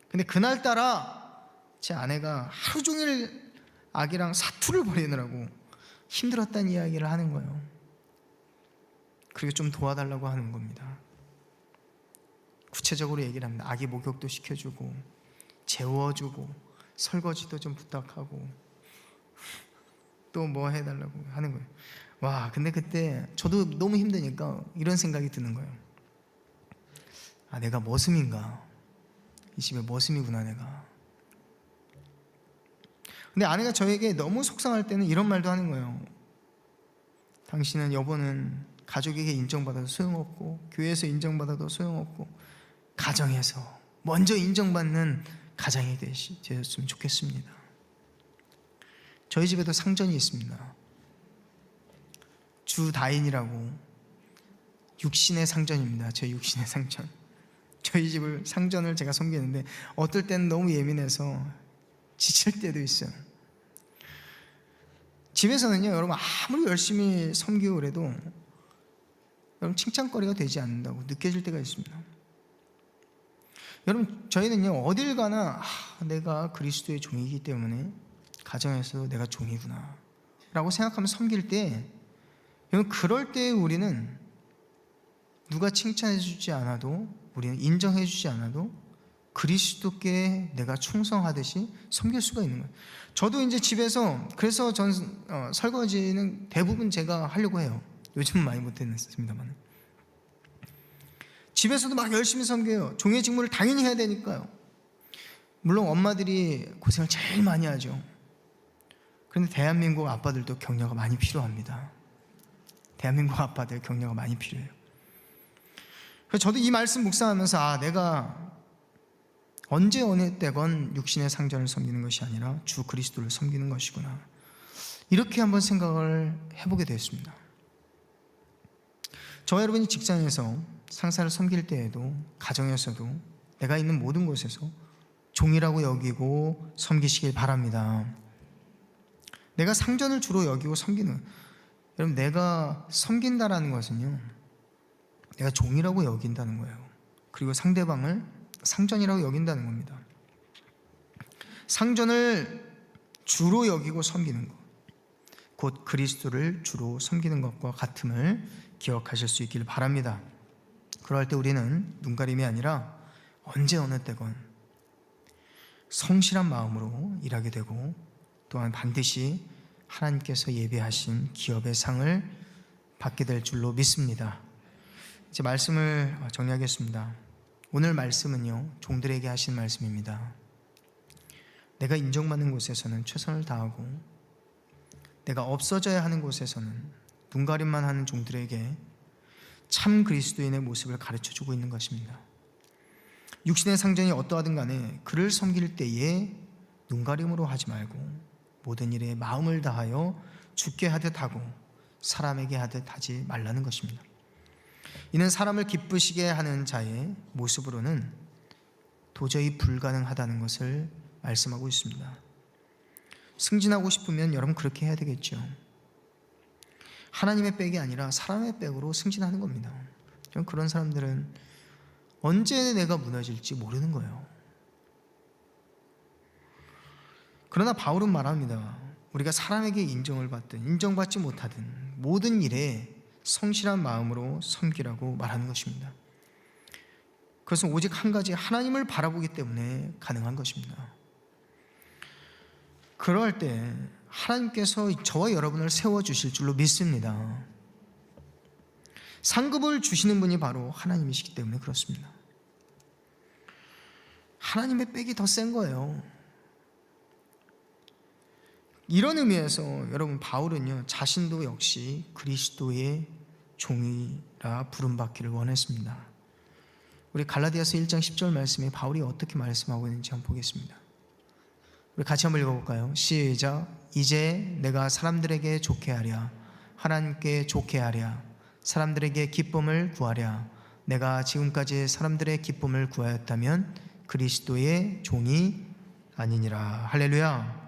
근데 그날따라 제 아내가 하루 종일 아기랑 사투를 벌이느라고 힘들었다는 이야기를 하는 거예요. 그리고 좀 도와달라고 하는 겁니다. 구체적으로 얘기를 합니다. 아기 목욕도 시켜주고 재워주고 설거지도 좀 부탁하고 또 뭐 해달라고 하는 거예요. 와, 근데 그때 저도 너무 힘드니까 이런 생각이 드는 거예요. 아, 내가 머슴인가? 이 집에 머슴이구나 내가. 근데 아내가 저에게 너무 속상할 때는 이런 말도 하는 거예요. 당신은, 여보는 가족에게 인정받아도 소용없고 교회에서 인정받아도 소용없고 가정에서 먼저 인정받는 가장이 되었으면 좋겠습니다. 저희 집에도 상전이 있습니다. 주다인이라고 육신의 상전입니다. 저희 육신의 상전. 저희 집을 상전을 제가 섬기는데 어떨 때는 너무 예민해서 지칠 때도 있어요. 집에서는요, 여러분 아무리 열심히 섬기고 그래도 여러분 칭찬거리가 되지 않는다고 느껴질 때가 있습니다. 여러분 저희는요, 어딜 가나 내가 그리스도의 종이기 때문에 가정에서도 내가 종이구나 라고 생각하며 섬길 때, 여러분 그럴 때 우리는 누가 칭찬해 주지 않아도, 우리는 인정해 주지 않아도 그리스도께 내가 충성하듯이 섬길 수가 있는 거예요. 저도 이제 집에서, 그래서 전 설거지는 대부분 제가 하려고 해요. 요즘은 많이 못했습니다만 집에서도 막 열심히 섬겨요. 종의 직무를 당연히 해야 되니까요. 물론 엄마들이 고생을 제일 많이 하죠. 그런데 대한민국 아빠들도 격려가 많이 필요합니다. 대한민국 아빠들 격려가 많이 필요해요. 그래서 저도 이 말씀 묵상하면서 내가 언제 어느 때건 육신의 상전을 섬기는 것이 아니라 주 그리스도를 섬기는 것이구나, 이렇게 한번 생각을 해보게 되었습니다. 저와 여러분이 직장에서 상사를 섬길 때에도, 가정에서도, 내가 있는 모든 곳에서 종이라고 여기고 섬기시길 바랍니다. 내가 상전을 주로 여기고 섬기는, 여러분 내가 섬긴다라는 것은요, 내가 종이라고 여긴다는 거예요. 그리고 상대방을 상전이라고 여긴다는 겁니다. 상전을 주로 여기고 섬기는 것, 곧 그리스도를 주로 섬기는 것과 같음을 기억하실 수 있기를 바랍니다. 그럴 때 우리는 눈가림이 아니라 언제 어느 때건 성실한 마음으로 일하게 되고, 또한 반드시 하나님께서 예비하신 기업의 상을 받게 될 줄로 믿습니다. 이제 말씀을 정리하겠습니다. 오늘 말씀은요, 종들에게 하신 말씀입니다. 내가 인정받는 곳에서는 최선을 다하고, 내가 없어져야 하는 곳에서는 눈가림만 하는 종들에게 참 그리스도인의 모습을 가르쳐주고 있는 것입니다. 육신의 상전이 어떠하든 간에 그를 섬길 때에 눈가림으로 하지 말고 모든 일에 마음을 다하여 주께 하듯 하고 사람에게 하듯 하지 말라는 것입니다. 이는 사람을 기쁘시게 하는 자의 모습으로는 도저히 불가능하다는 것을 말씀하고 있습니다. 승진하고 싶으면 여러분 그렇게 해야 되겠죠. 하나님의 백이 아니라 사람의 백으로 승진하는 겁니다. 그런 사람들은 언제 내가 무너질지 모르는 거예요. 그러나 바울은 말합니다. 우리가 사람에게 인정을 받든 인정받지 못하든 모든 일에 성실한 마음으로 섬기라고 말하는 것입니다. 그것은 오직 한 가지, 하나님을 바라보기 때문에 가능한 것입니다. 그럴 때 하나님께서 저와 여러분을 세워주실 줄로 믿습니다. 상급을 주시는 분이 바로 하나님이시기 때문에 그렇습니다. 하나님의 백이 더 센 거예요. 이런 의미에서 여러분 바울은요 자신도 역시 그리스도의 종이라 부름받기를 원했습니다. 우리 갈라디아서 1장 10절 말씀에 바울이 어떻게 말씀하고 있는지 한번 보겠습니다. 우리 같이 한번 읽어볼까요? 시작. 이제 내가 사람들에게 좋게 하랴 하나님께 좋게 하랴 사람들에게 기쁨을 구하랴 내가 지금까지 사람들의 기쁨을 구하였다면 그리스도의 종이 아니니라. 할렐루야.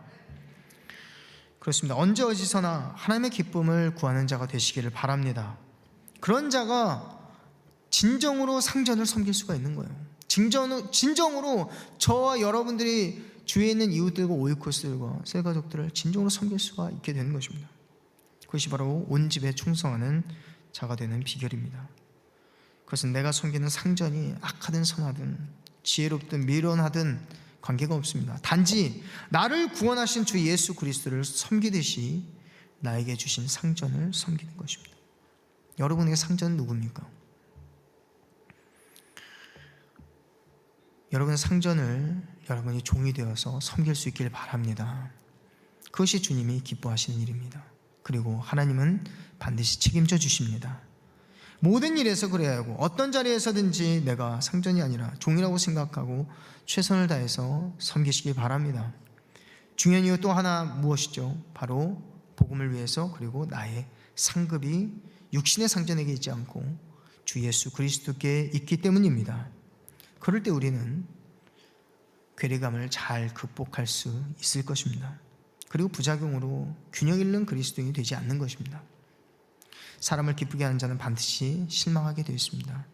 그렇습니다. 언제 어디서나 하나님의 기쁨을 구하는 자가 되시기를 바랍니다. 그런 자가 진정으로 상전을 섬길 수가 있는 거예요. 진정으로 저와 여러분들이 주위에 있는 이웃들과 오이코스들과 셀가족들을 진정으로 섬길 수가 있게 되는 것입니다. 그것이 바로 온 집에 충성하는 자가 되는 비결입니다. 그것은 내가 섬기는 상전이 악하든 선하든 지혜롭든 미련하든 관계가 없습니다. 단지 나를 구원하신 주 예수 그리스도를 섬기듯이 나에게 주신 상전을 섬기는 것입니다. 여러분에게 상전은 누굽니까? 여러분의 상전을 여러분이 종이 되어서 섬길 수 있기를 바랍니다. 그것이 주님이 기뻐하시는 일입니다. 그리고 하나님은 반드시 책임져 주십니다. 모든 일에서 그래야 하고 어떤 자리에서든지 내가 상전이 아니라 종이라고 생각하고 최선을 다해서 섬기시기 바랍니다. 중요한 이유 또 하나 무엇이죠? 바로 복음을 위해서 그리고 나의 상급이 육신의 상전에게 있지 않고 주 예수 그리스도께 있기 때문입니다. 그럴 때 우리는 괴리감을 잘 극복할 수 있을 것입니다. 그리고 부작용으로 균형 잃는 그리스도인이 되지 않는 것입니다. 사람을 기쁘게 하는 자는 반드시 실망하게 되어 있습니다.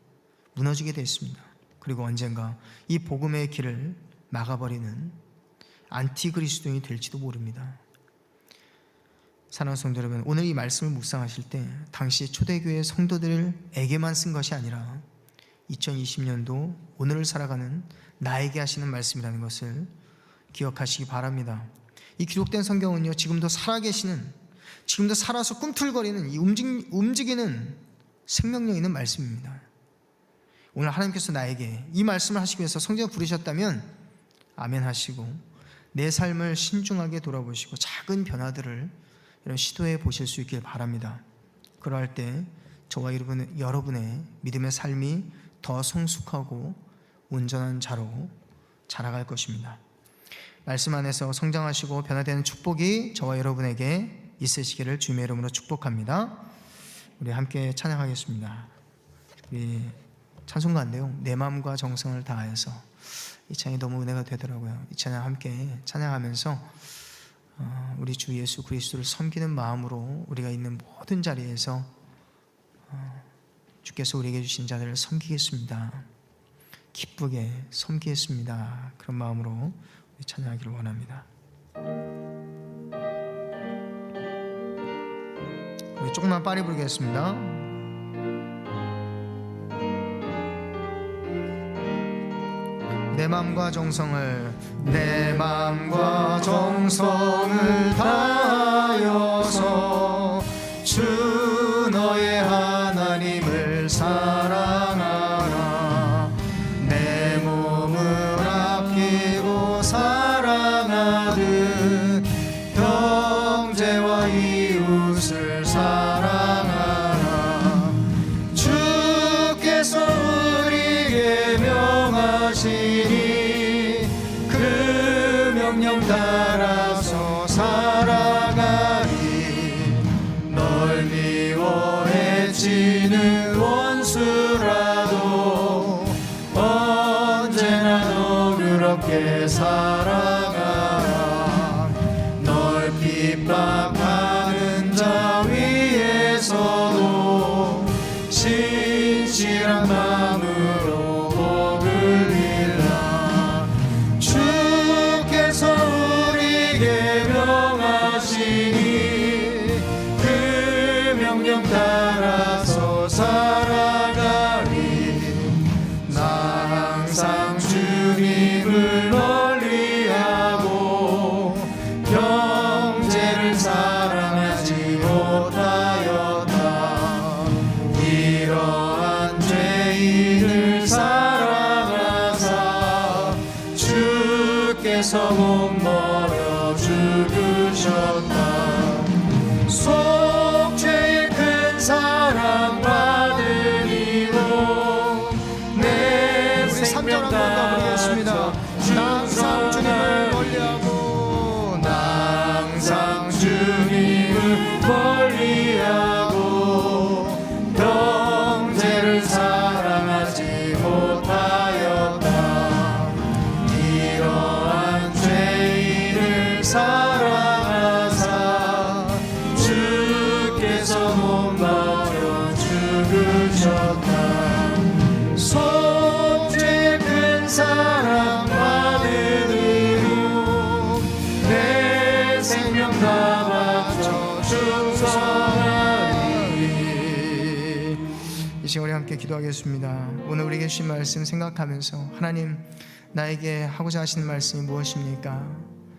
무너지게 되어 있습니다. 그리고 언젠가 이 복음의 길을 막아버리는 안티 그리스도인이 될지도 모릅니다. 사랑하는 성도 여러분, 오늘 이 말씀을 묵상하실 때 당시 초대교회 성도들에게만 쓴 것이 아니라 2020년도 오늘을 살아가는 나에게 하시는 말씀이라는 것을 기억하시기 바랍니다. 이 기록된 성경은요 지금도 살아계시는, 지금도 살아서 꿈틀거리는 이 움직이는 생명력 있는 말씀입니다. 오늘 하나님께서 나에게 이 말씀을 하시기 위해서 성경을 부르셨다면 아멘 하시고 내 삶을 신중하게 돌아보시고 작은 변화들을 이런 시도해 보실 수 있길 바랍니다. 그러할 때 저와 여러분의 믿음의 삶이 더 성숙하고 온전한 자로 자라갈 것입니다. 말씀 안에서 성장하시고 변화되는 축복이 저와 여러분에게 있으시기를 주님의 이름으로 축복합니다. 우리 함께 찬양하겠습니다. 우리 찬송가인데요, 내 마음과 정성을 다하여서, 이 찬양이 너무 은혜가 되더라고요. 이 찬양 함께 찬양하면서 우리 주 예수 그리스도를 섬기는 마음으로 우리가 있는 모든 자리에서 주께서 우리에게 주신 자들을 섬기겠습니다, 기쁘게 섬기겠습니다, 그런 마음으로 우리 찬양하기를 원합니다. 우리 조금만 빨리 부르겠습니다. 내 마음과 정성을 다하여서 주 너의 하나님을 사랑하라. 내 몸을 아끼고 사랑하듯 형제와 이웃을 사랑하라. 주 원수라도 언제나 너그럽게 살아가라. 널 핍박하는 자 위에서도 신실한 마음으로 복을 빌라. 주께서 우리에게 명하시니 그 명령 따라서 살아가리. 나 항상 주님을 멀리하고 형제를 사랑하지 못하였다. 이러한 죄인을 사랑하사 주께서 목머려 죽으셨다. 속죄의 큰 사랑 받으리로 내 생명 다 부르겠습니다. 나 항상 주님을 멀리하고 나 항상 주님을 멀리하고 형제를 사랑하지 못하였다. 이러한 죄인을 사랑하사 주께서 목마려 죽으셨다. 속죄의 큰 사랑 받으리로 내 생명 다 바쳐 충성하리. 이 시간 우리 함께 기도하겠습니다. 오늘 우리에게 주신 말씀 생각하면서 하나님, 나에게 하고자 하시는 말씀이 무엇입니까?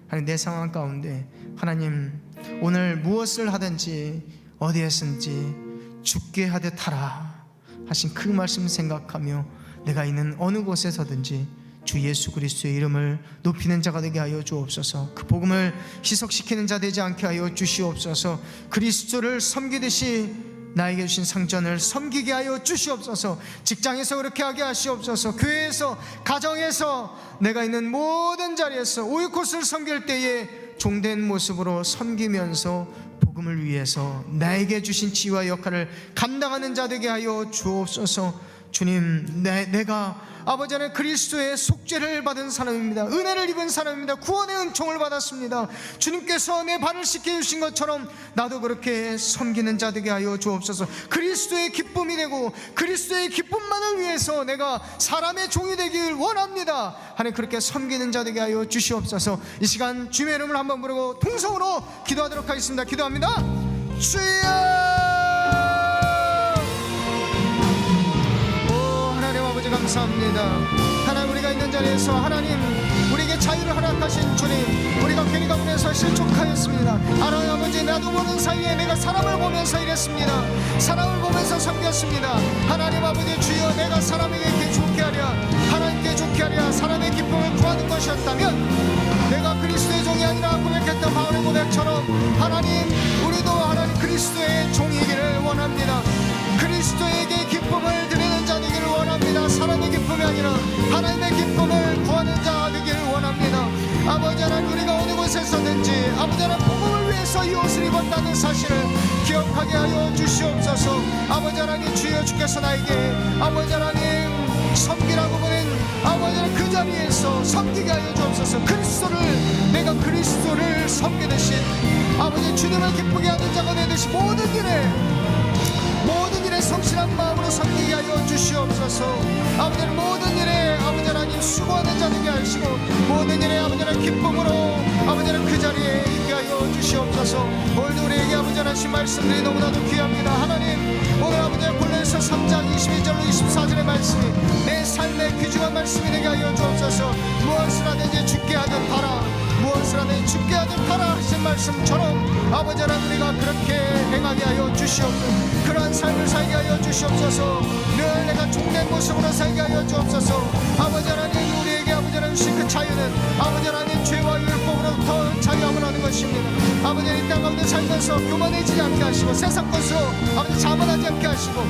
하나님, 내 상황 가운데 하나님 오늘 무엇을 하든지 어디에서든지 죽게 하듯 하라 하신 그 말씀 생각하며 내가 있는 어느 곳에서든지 주 예수 그리스도의 이름을 높이는 자가 되게 하여 주옵소서. 그 복음을 희석시키는 자 되지 않게 하여 주시옵소서. 그리스도를 섬기듯이 나에게 주신 상전을 섬기게 하여 주시옵소서. 직장에서 그렇게 하게 하시옵소서. 교회에서, 가정에서, 내가 있는 모든 자리에서 오이코스를 섬길 때에 종된 모습으로 섬기면서 복음을 위해서 나에게 주신 지위와 역할을 감당하는 자 되게 하여 주옵소서. 주님, 내가 아버지 안에 그리스도의 속죄를 받은 사람입니다. 은혜를 입은 사람입니다. 구원의 은총을 받았습니다. 주님께서 내 발을 씻겨주신 것처럼 나도 그렇게 섬기는 자 되게 하여 주옵소서. 그리스도의 기쁨이 되고 그리스도의 기쁨만을 위해서 내가 사람의 종이 되길 원합니다. 하나님, 그렇게 섬기는 자 되게 하여 주시옵소서. 이 시간 주님의 이름을 한번 부르고 통성으로 기도하도록 하겠습니다. 기도합니다. 주여! 감사합니다. 하나님, 우리가 있는 자리에서 하나님 우리에게 자유를 허락하신 주님, 우리가 괜히 가문에서 실족하였습니다. 하나님 아버지, 나도 보는 사이에 내가 사람을 보면서 일했습니다. 사람을 보면서 섬겼습니다. 하나님 아버지, 주여, 내가 사람에게 좋게 하랴, 하나님께 좋게 하랴, 사람의 기쁨을 구하는 것이었다면 내가 그리스도의 종이 아니라 고백했던 바울의 고백처럼 하나님, 우리도 하나님 그리스도의 종이기를 원합니다. 그리스도에게 기쁨을 드리는 자 되기를 원합니다. 사람의 기쁨이 아니라 하나님의 기쁨을 구하는 자 되기를 원합니다. 아버지 하나님, 우리가 어느 곳에서든지 아버지 하나님 복음을 위해서 이 옷을 입었다는 사실을 기억하게 하여 주시옵소서. 아버지 하나님, 주여, 주께서 나에게 아버지 하나님 섬기라고 보낸 아버지 하나님 그 자리에서 섬기게 하여 주옵소서. 내가 그리스도를 섬기듯이 아버지 주님을 기쁘게 하는 자가 되듯이 모든 일에 성실한 마음으로 섬기게 하여 주시옵소서. 아버지 하나님, 모든 일에 아버지 하나님 수고하는 자 되게 하시고 모든 일에 아버지 하나님 기쁨으로 아버지 하나님 그 자리에 있게 하여 주시옵소서. 오늘도 우리에게 아버지 하나님 말씀들이 너무나도 귀합니다. 하나님, 오늘 아버지 하나님 골로새서 3장 22절로 24절의 말씀이 내 삶의 귀중한 말씀이 되게 하여 주옵소서. 무엇을 하든지 죽게 하든 하라, 무엇을 하든지 죽게 하든 하라 하신 말씀처럼 아버지 하나님 우리가 그렇게 행하게 하여 주시옵소서. 그러한 삶을 살게 하여 주시옵소서. 늘 내가 종된 모습으로 살게 하여 주옵소서. 아버지 하나님, 우리에게 아버지 하나님 주신 그 자유는 아버지 하나님 죄와 율법으로부터 자유함을 하는 것입니다. 아버지 하나님, 이 땅 가운데 살면서 교만해지지 않게 하시고 세상 것으로 아버지 자만하지 않게 하시고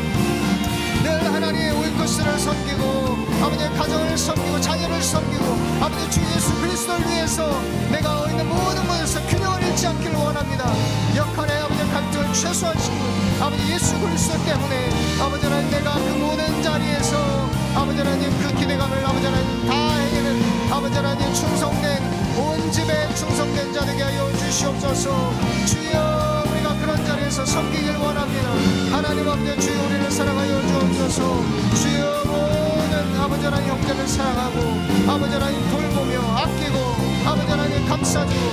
늘 하나님의 오이코스를 섬기고 아버지 가정을 섬기고 자녀를 섬기고 아버지 주 예수 그리스도를 위해서 내가 있는 모든 것에서 균형을 잃지 않기를 원합니다. 역할의 아버지 갈등을 최소화시키고 아버지 예수 그리스도 때문에 아버지 하나님 내가 그 모든 자리에서 아버지 하나님 그 기대감을 아버지 하나님 다 해내는 아버지 하나님 충성된 온 집에 충성된 자 되게 하여 주시옵소서. 주여 우리가 그런 자리에서 섬기길 원합니다. 하나님 아버지 주여 우리를 사랑하여 주옵소서. 주여 모든 아버지 하나님 형제를 사랑하고 아버지 하나님 돌보며 아끼고 아버지 하나님 감싸주고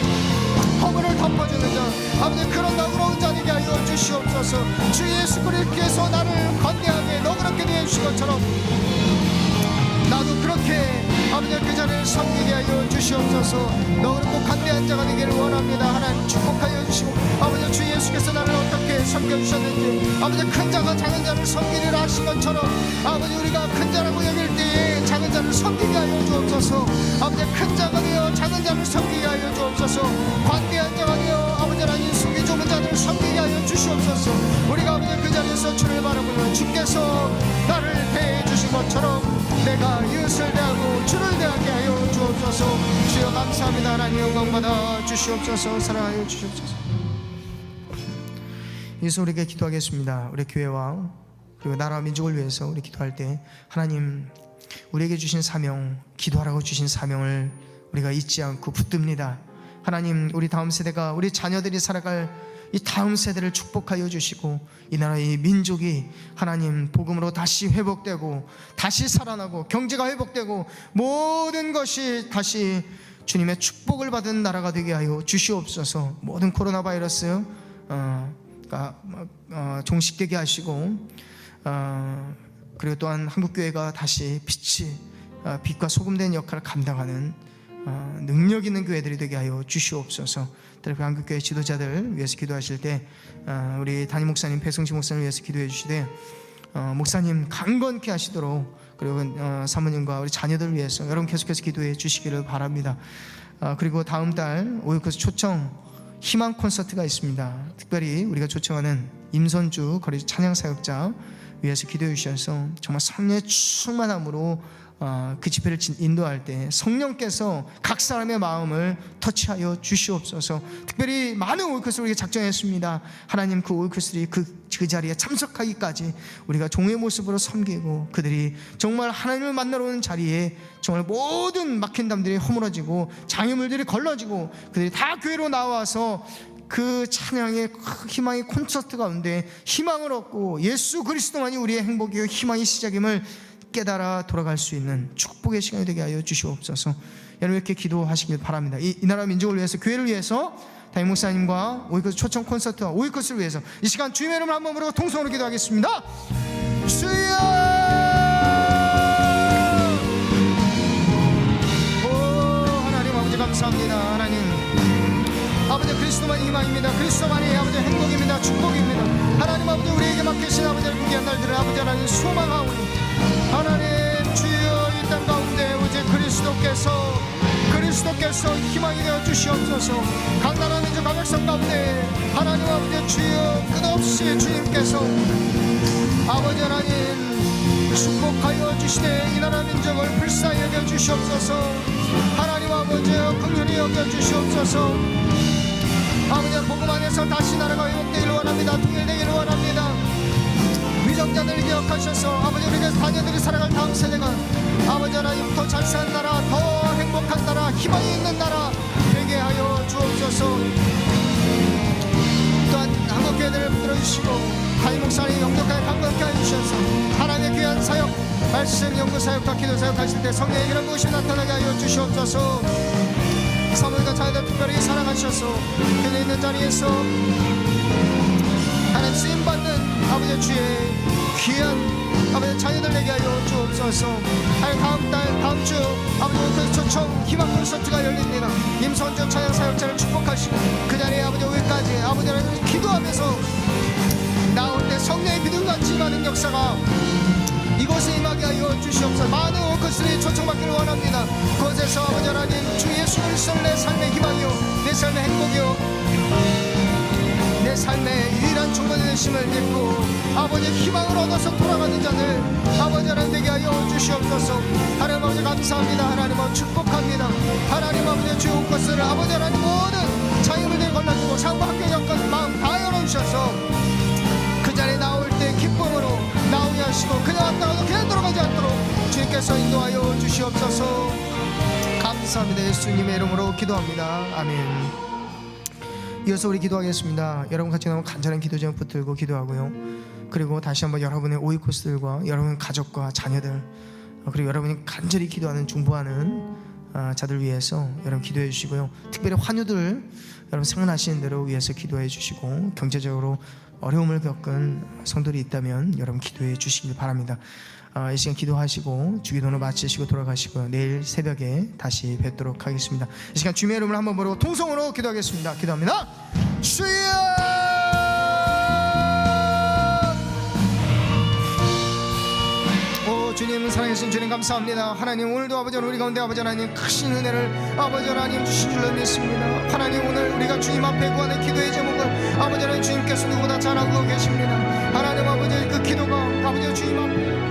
허물을 덮어주는 자 아버지 그런 너그러운 자 되게 하여 주시옵소서. 주 예수 그리스도께서 나를 관대하게 너그럽게 대해주신 것처럼 나도 그렇게 아버지 그 자리를 섬기게 하여 주시옵소서. 너그럽고 관대한 자가 되기를 원합니다. 하나님 축복하여 주시고 아버지 주 예수께서 나를 어떻게 섬겨주셨는지 아버지 큰 자가 작은 자를 섬기리라 하신 것처럼 아버지 우리가 큰 자라고 여길 때에 작은 자를 섬기게 하여 주옵소서. 아버지 큰 자가 되어 작은 자를 섬기게 하여 주옵소서. 관대한 자가 되어 아버지 하나님 속이 좁은 자들을 섬기게 하여 주시옵소서. 우리가 아버지 그 자리에서 주를 바라보면 주께서 나를 대해 주신 것처럼 내가 이웃을 대하고 주를 대하게 하여 주옵소서. 주여 감사합니다. 하나님 영광 받아 주시옵소서. 사랑하여 주시옵소서. 예수 우리에게 기도하겠습니다. 우리 교회와 그리고 나라와 민족을 위해서 우리 기도할 때 하나님 우리에게 주신 사명, 기도하라고 주신 사명을 우리가 잊지 않고 붙듭니다. 하나님 우리 다음 세대가 우리 자녀들이 살아갈 이 다음 세대를 축복하여 주시고 이 나라의 민족이 하나님 복음으로 다시 회복되고 다시 살아나고 경제가 회복되고 모든 것이 다시 주님의 축복을 받은 나라가 되게 하여 주시옵소서. 모든 코로나 바이러스 종식되게 하시고 그리고 또한 한국교회가 다시 빛과 소금 된 역할을 감당하는 능력 있는 교회들이 되게 하여 주시옵소서. 특히 한국교회 지도자들 위해서 기도하실 때 우리 담임 목사님 배승식 목사님 위해서 기도해 주시되 목사님 강건케 하시도록 그리고 사모님과 우리 자녀들 위해서 여러분 계속해서 기도해 주시기를 바랍니다. 그리고 다음 달 오이코스 초청 희망 콘서트가 있습니다. 특별히 우리가 초청하는 임선주 거리 찬양 사역자 위해서 기도해 주셔서 정말 성령의 충만함으로 그 집회를 인도할 때 성령께서 각 사람의 마음을 터치하여 주시옵소서. 특별히 많은 오이코스를 우리가 작정했습니다. 하나님 그 오이코스들이 그 자리에 참석하기까지 우리가 종의 모습으로 섬기고 그들이 정말 하나님을 만나러 오는 자리에 정말 모든 막힌 담들이 허물어지고 장애물들이 걸러지고 그들이 다 교회로 나와서 그 찬양의 희망의 콘서트 가운데 희망을 얻고 예수 그리스도만이 우리의 행복이요 희망의 시작임을 깨달아 돌아갈 수 있는 축복의 시간이 되게 하여 주시옵소서. 여러분 이렇게 기도하시길 바랍니다. 이 나라 민족을 위해서 교회를 위해서 담임 목사님과 오이코스 초청 콘서트와 오이코스를 위해서 이 시간 주님의 이름을 한번 부르고 통성으로 기도하겠습니다. 주여 하나님 아버지 감사합니다. 하나님 아버지 그리스도만이 희망입니다. 그리스도만이 아버지 행복입니다. 축복입니다. 하나님 아버지 우리에게 맡기신 아버지의 무기한 날들을 아버지 하나님 소망하오니 하나님 주여 이 땅 가운데 오직 그리스도께서 희망이 되어 주시옵소서. 각 나라 민족 각 백성 가운데 하나님 아버지 주여 끝없이 주님께서 아버지 하나님 축복하여 주시되 이 나라 민족을 불쌍히 여겨 주시옵소서. 하나님 아버지 긍휼히 여겨 주시옵소서. 아버지 복음 안에서 다시 나라가 회복되기를 원합니다. 통일되기를 원합니다. 위정자들을 기억하셔서 아버지 우리가 자녀들이 살아갈 다음 세대가 아버지 하나님 더 잘 사는 나라 더 행복한 나라 희망이 있는 나라 되게 하여 주옵소서. 또한 한국교회들을 붙들어주시고 담임 목사님 영접하여 강건케 해주셔서 하나님의 귀한 사역 말씀 연구 사역과 기도 사역 하실 때 성령의 이런 무엇이 나타나게 하여 주시옵소서. 사모님과 자녀들 특별히 사랑하셔서 교회 있는 자리에서 하나님 쓰임받는 아버지 주의 귀한 아버지 자녀들에게 하여 주옵소서. 다음 주 아버지 그 초청 희망 콘서트가 열립니다. 임선주 찬양 사역자를 축복하시고 그 자리에 아버지 오일까지 아버지 하나님 기도하면서 나올 때 성령의 비둘같이 많은 역사가 이곳에 임하게 하여 주시옵소서. 많은 오크스들이 초청받기를 원합니다. 그곳에서 아버지 하나님 주 예수 그리스도를 내 삶의 희망이요 내 삶의 행복이요 내 내 삶의 유일한 충분히 되심을 믿고 아버지 희망을 얻어서 돌아가는 자들 아버지 하나님 되게 하여 주시옵소서. 하나님 아버지 감사합니다. 하나님 아버지 축복합니다. 하나님 아버지 주의 것을 아버지 하나님 모든 장애물들 걸러주고 상박하게 겪은 마음 다 열어주셔서 그 자리에 나올 때 기쁨으로 나오게 하시고 그냥 왔다가도 그냥 돌아가지 않도록 주님께서 인도하여 주시옵소서. 감사합니다. 예수님의 이름으로 기도합니다. 아멘. 이어서 우리 기도하겠습니다. 여러분 같이 나오면 간절한 기도 제목 붙들고 기도하고요. 그리고 다시 한번 여러분의 오이코스들과 여러분 가족과 자녀들 그리고 여러분이 간절히 기도하는 중보하는 자들 위해서 여러분 기도해 주시고요. 특별히 환우들 여러분 생각나시는 대로 위해서 기도해 주시고 경제적으로 어려움을 겪은 성들이 있다면 여러분 기도해 주시길 바랍니다. 이 시간 기도하시고 주기도는 마치시고 돌아가시고요. 내일 새벽에 다시 뵙도록 하겠습니다. 이 시간 주님의 이름을 한번 부르고 통성으로 기도하겠습니다. 기도합니다. 주여! 오 주님 사랑하신 주님 감사합니다. 하나님 오늘도 아버지 우리 가운데 아버지 하나님 크신 은혜를 아버지 하나님 주신 줄로 믿습니다. 하나님 오늘 우리가 주님 앞에 구하는 기도의 제목을 아버지 하나님 주님께서 누구보다 잘 알고 계십니다. 하나님 아버지 그 기도가 아버지 주님 앞에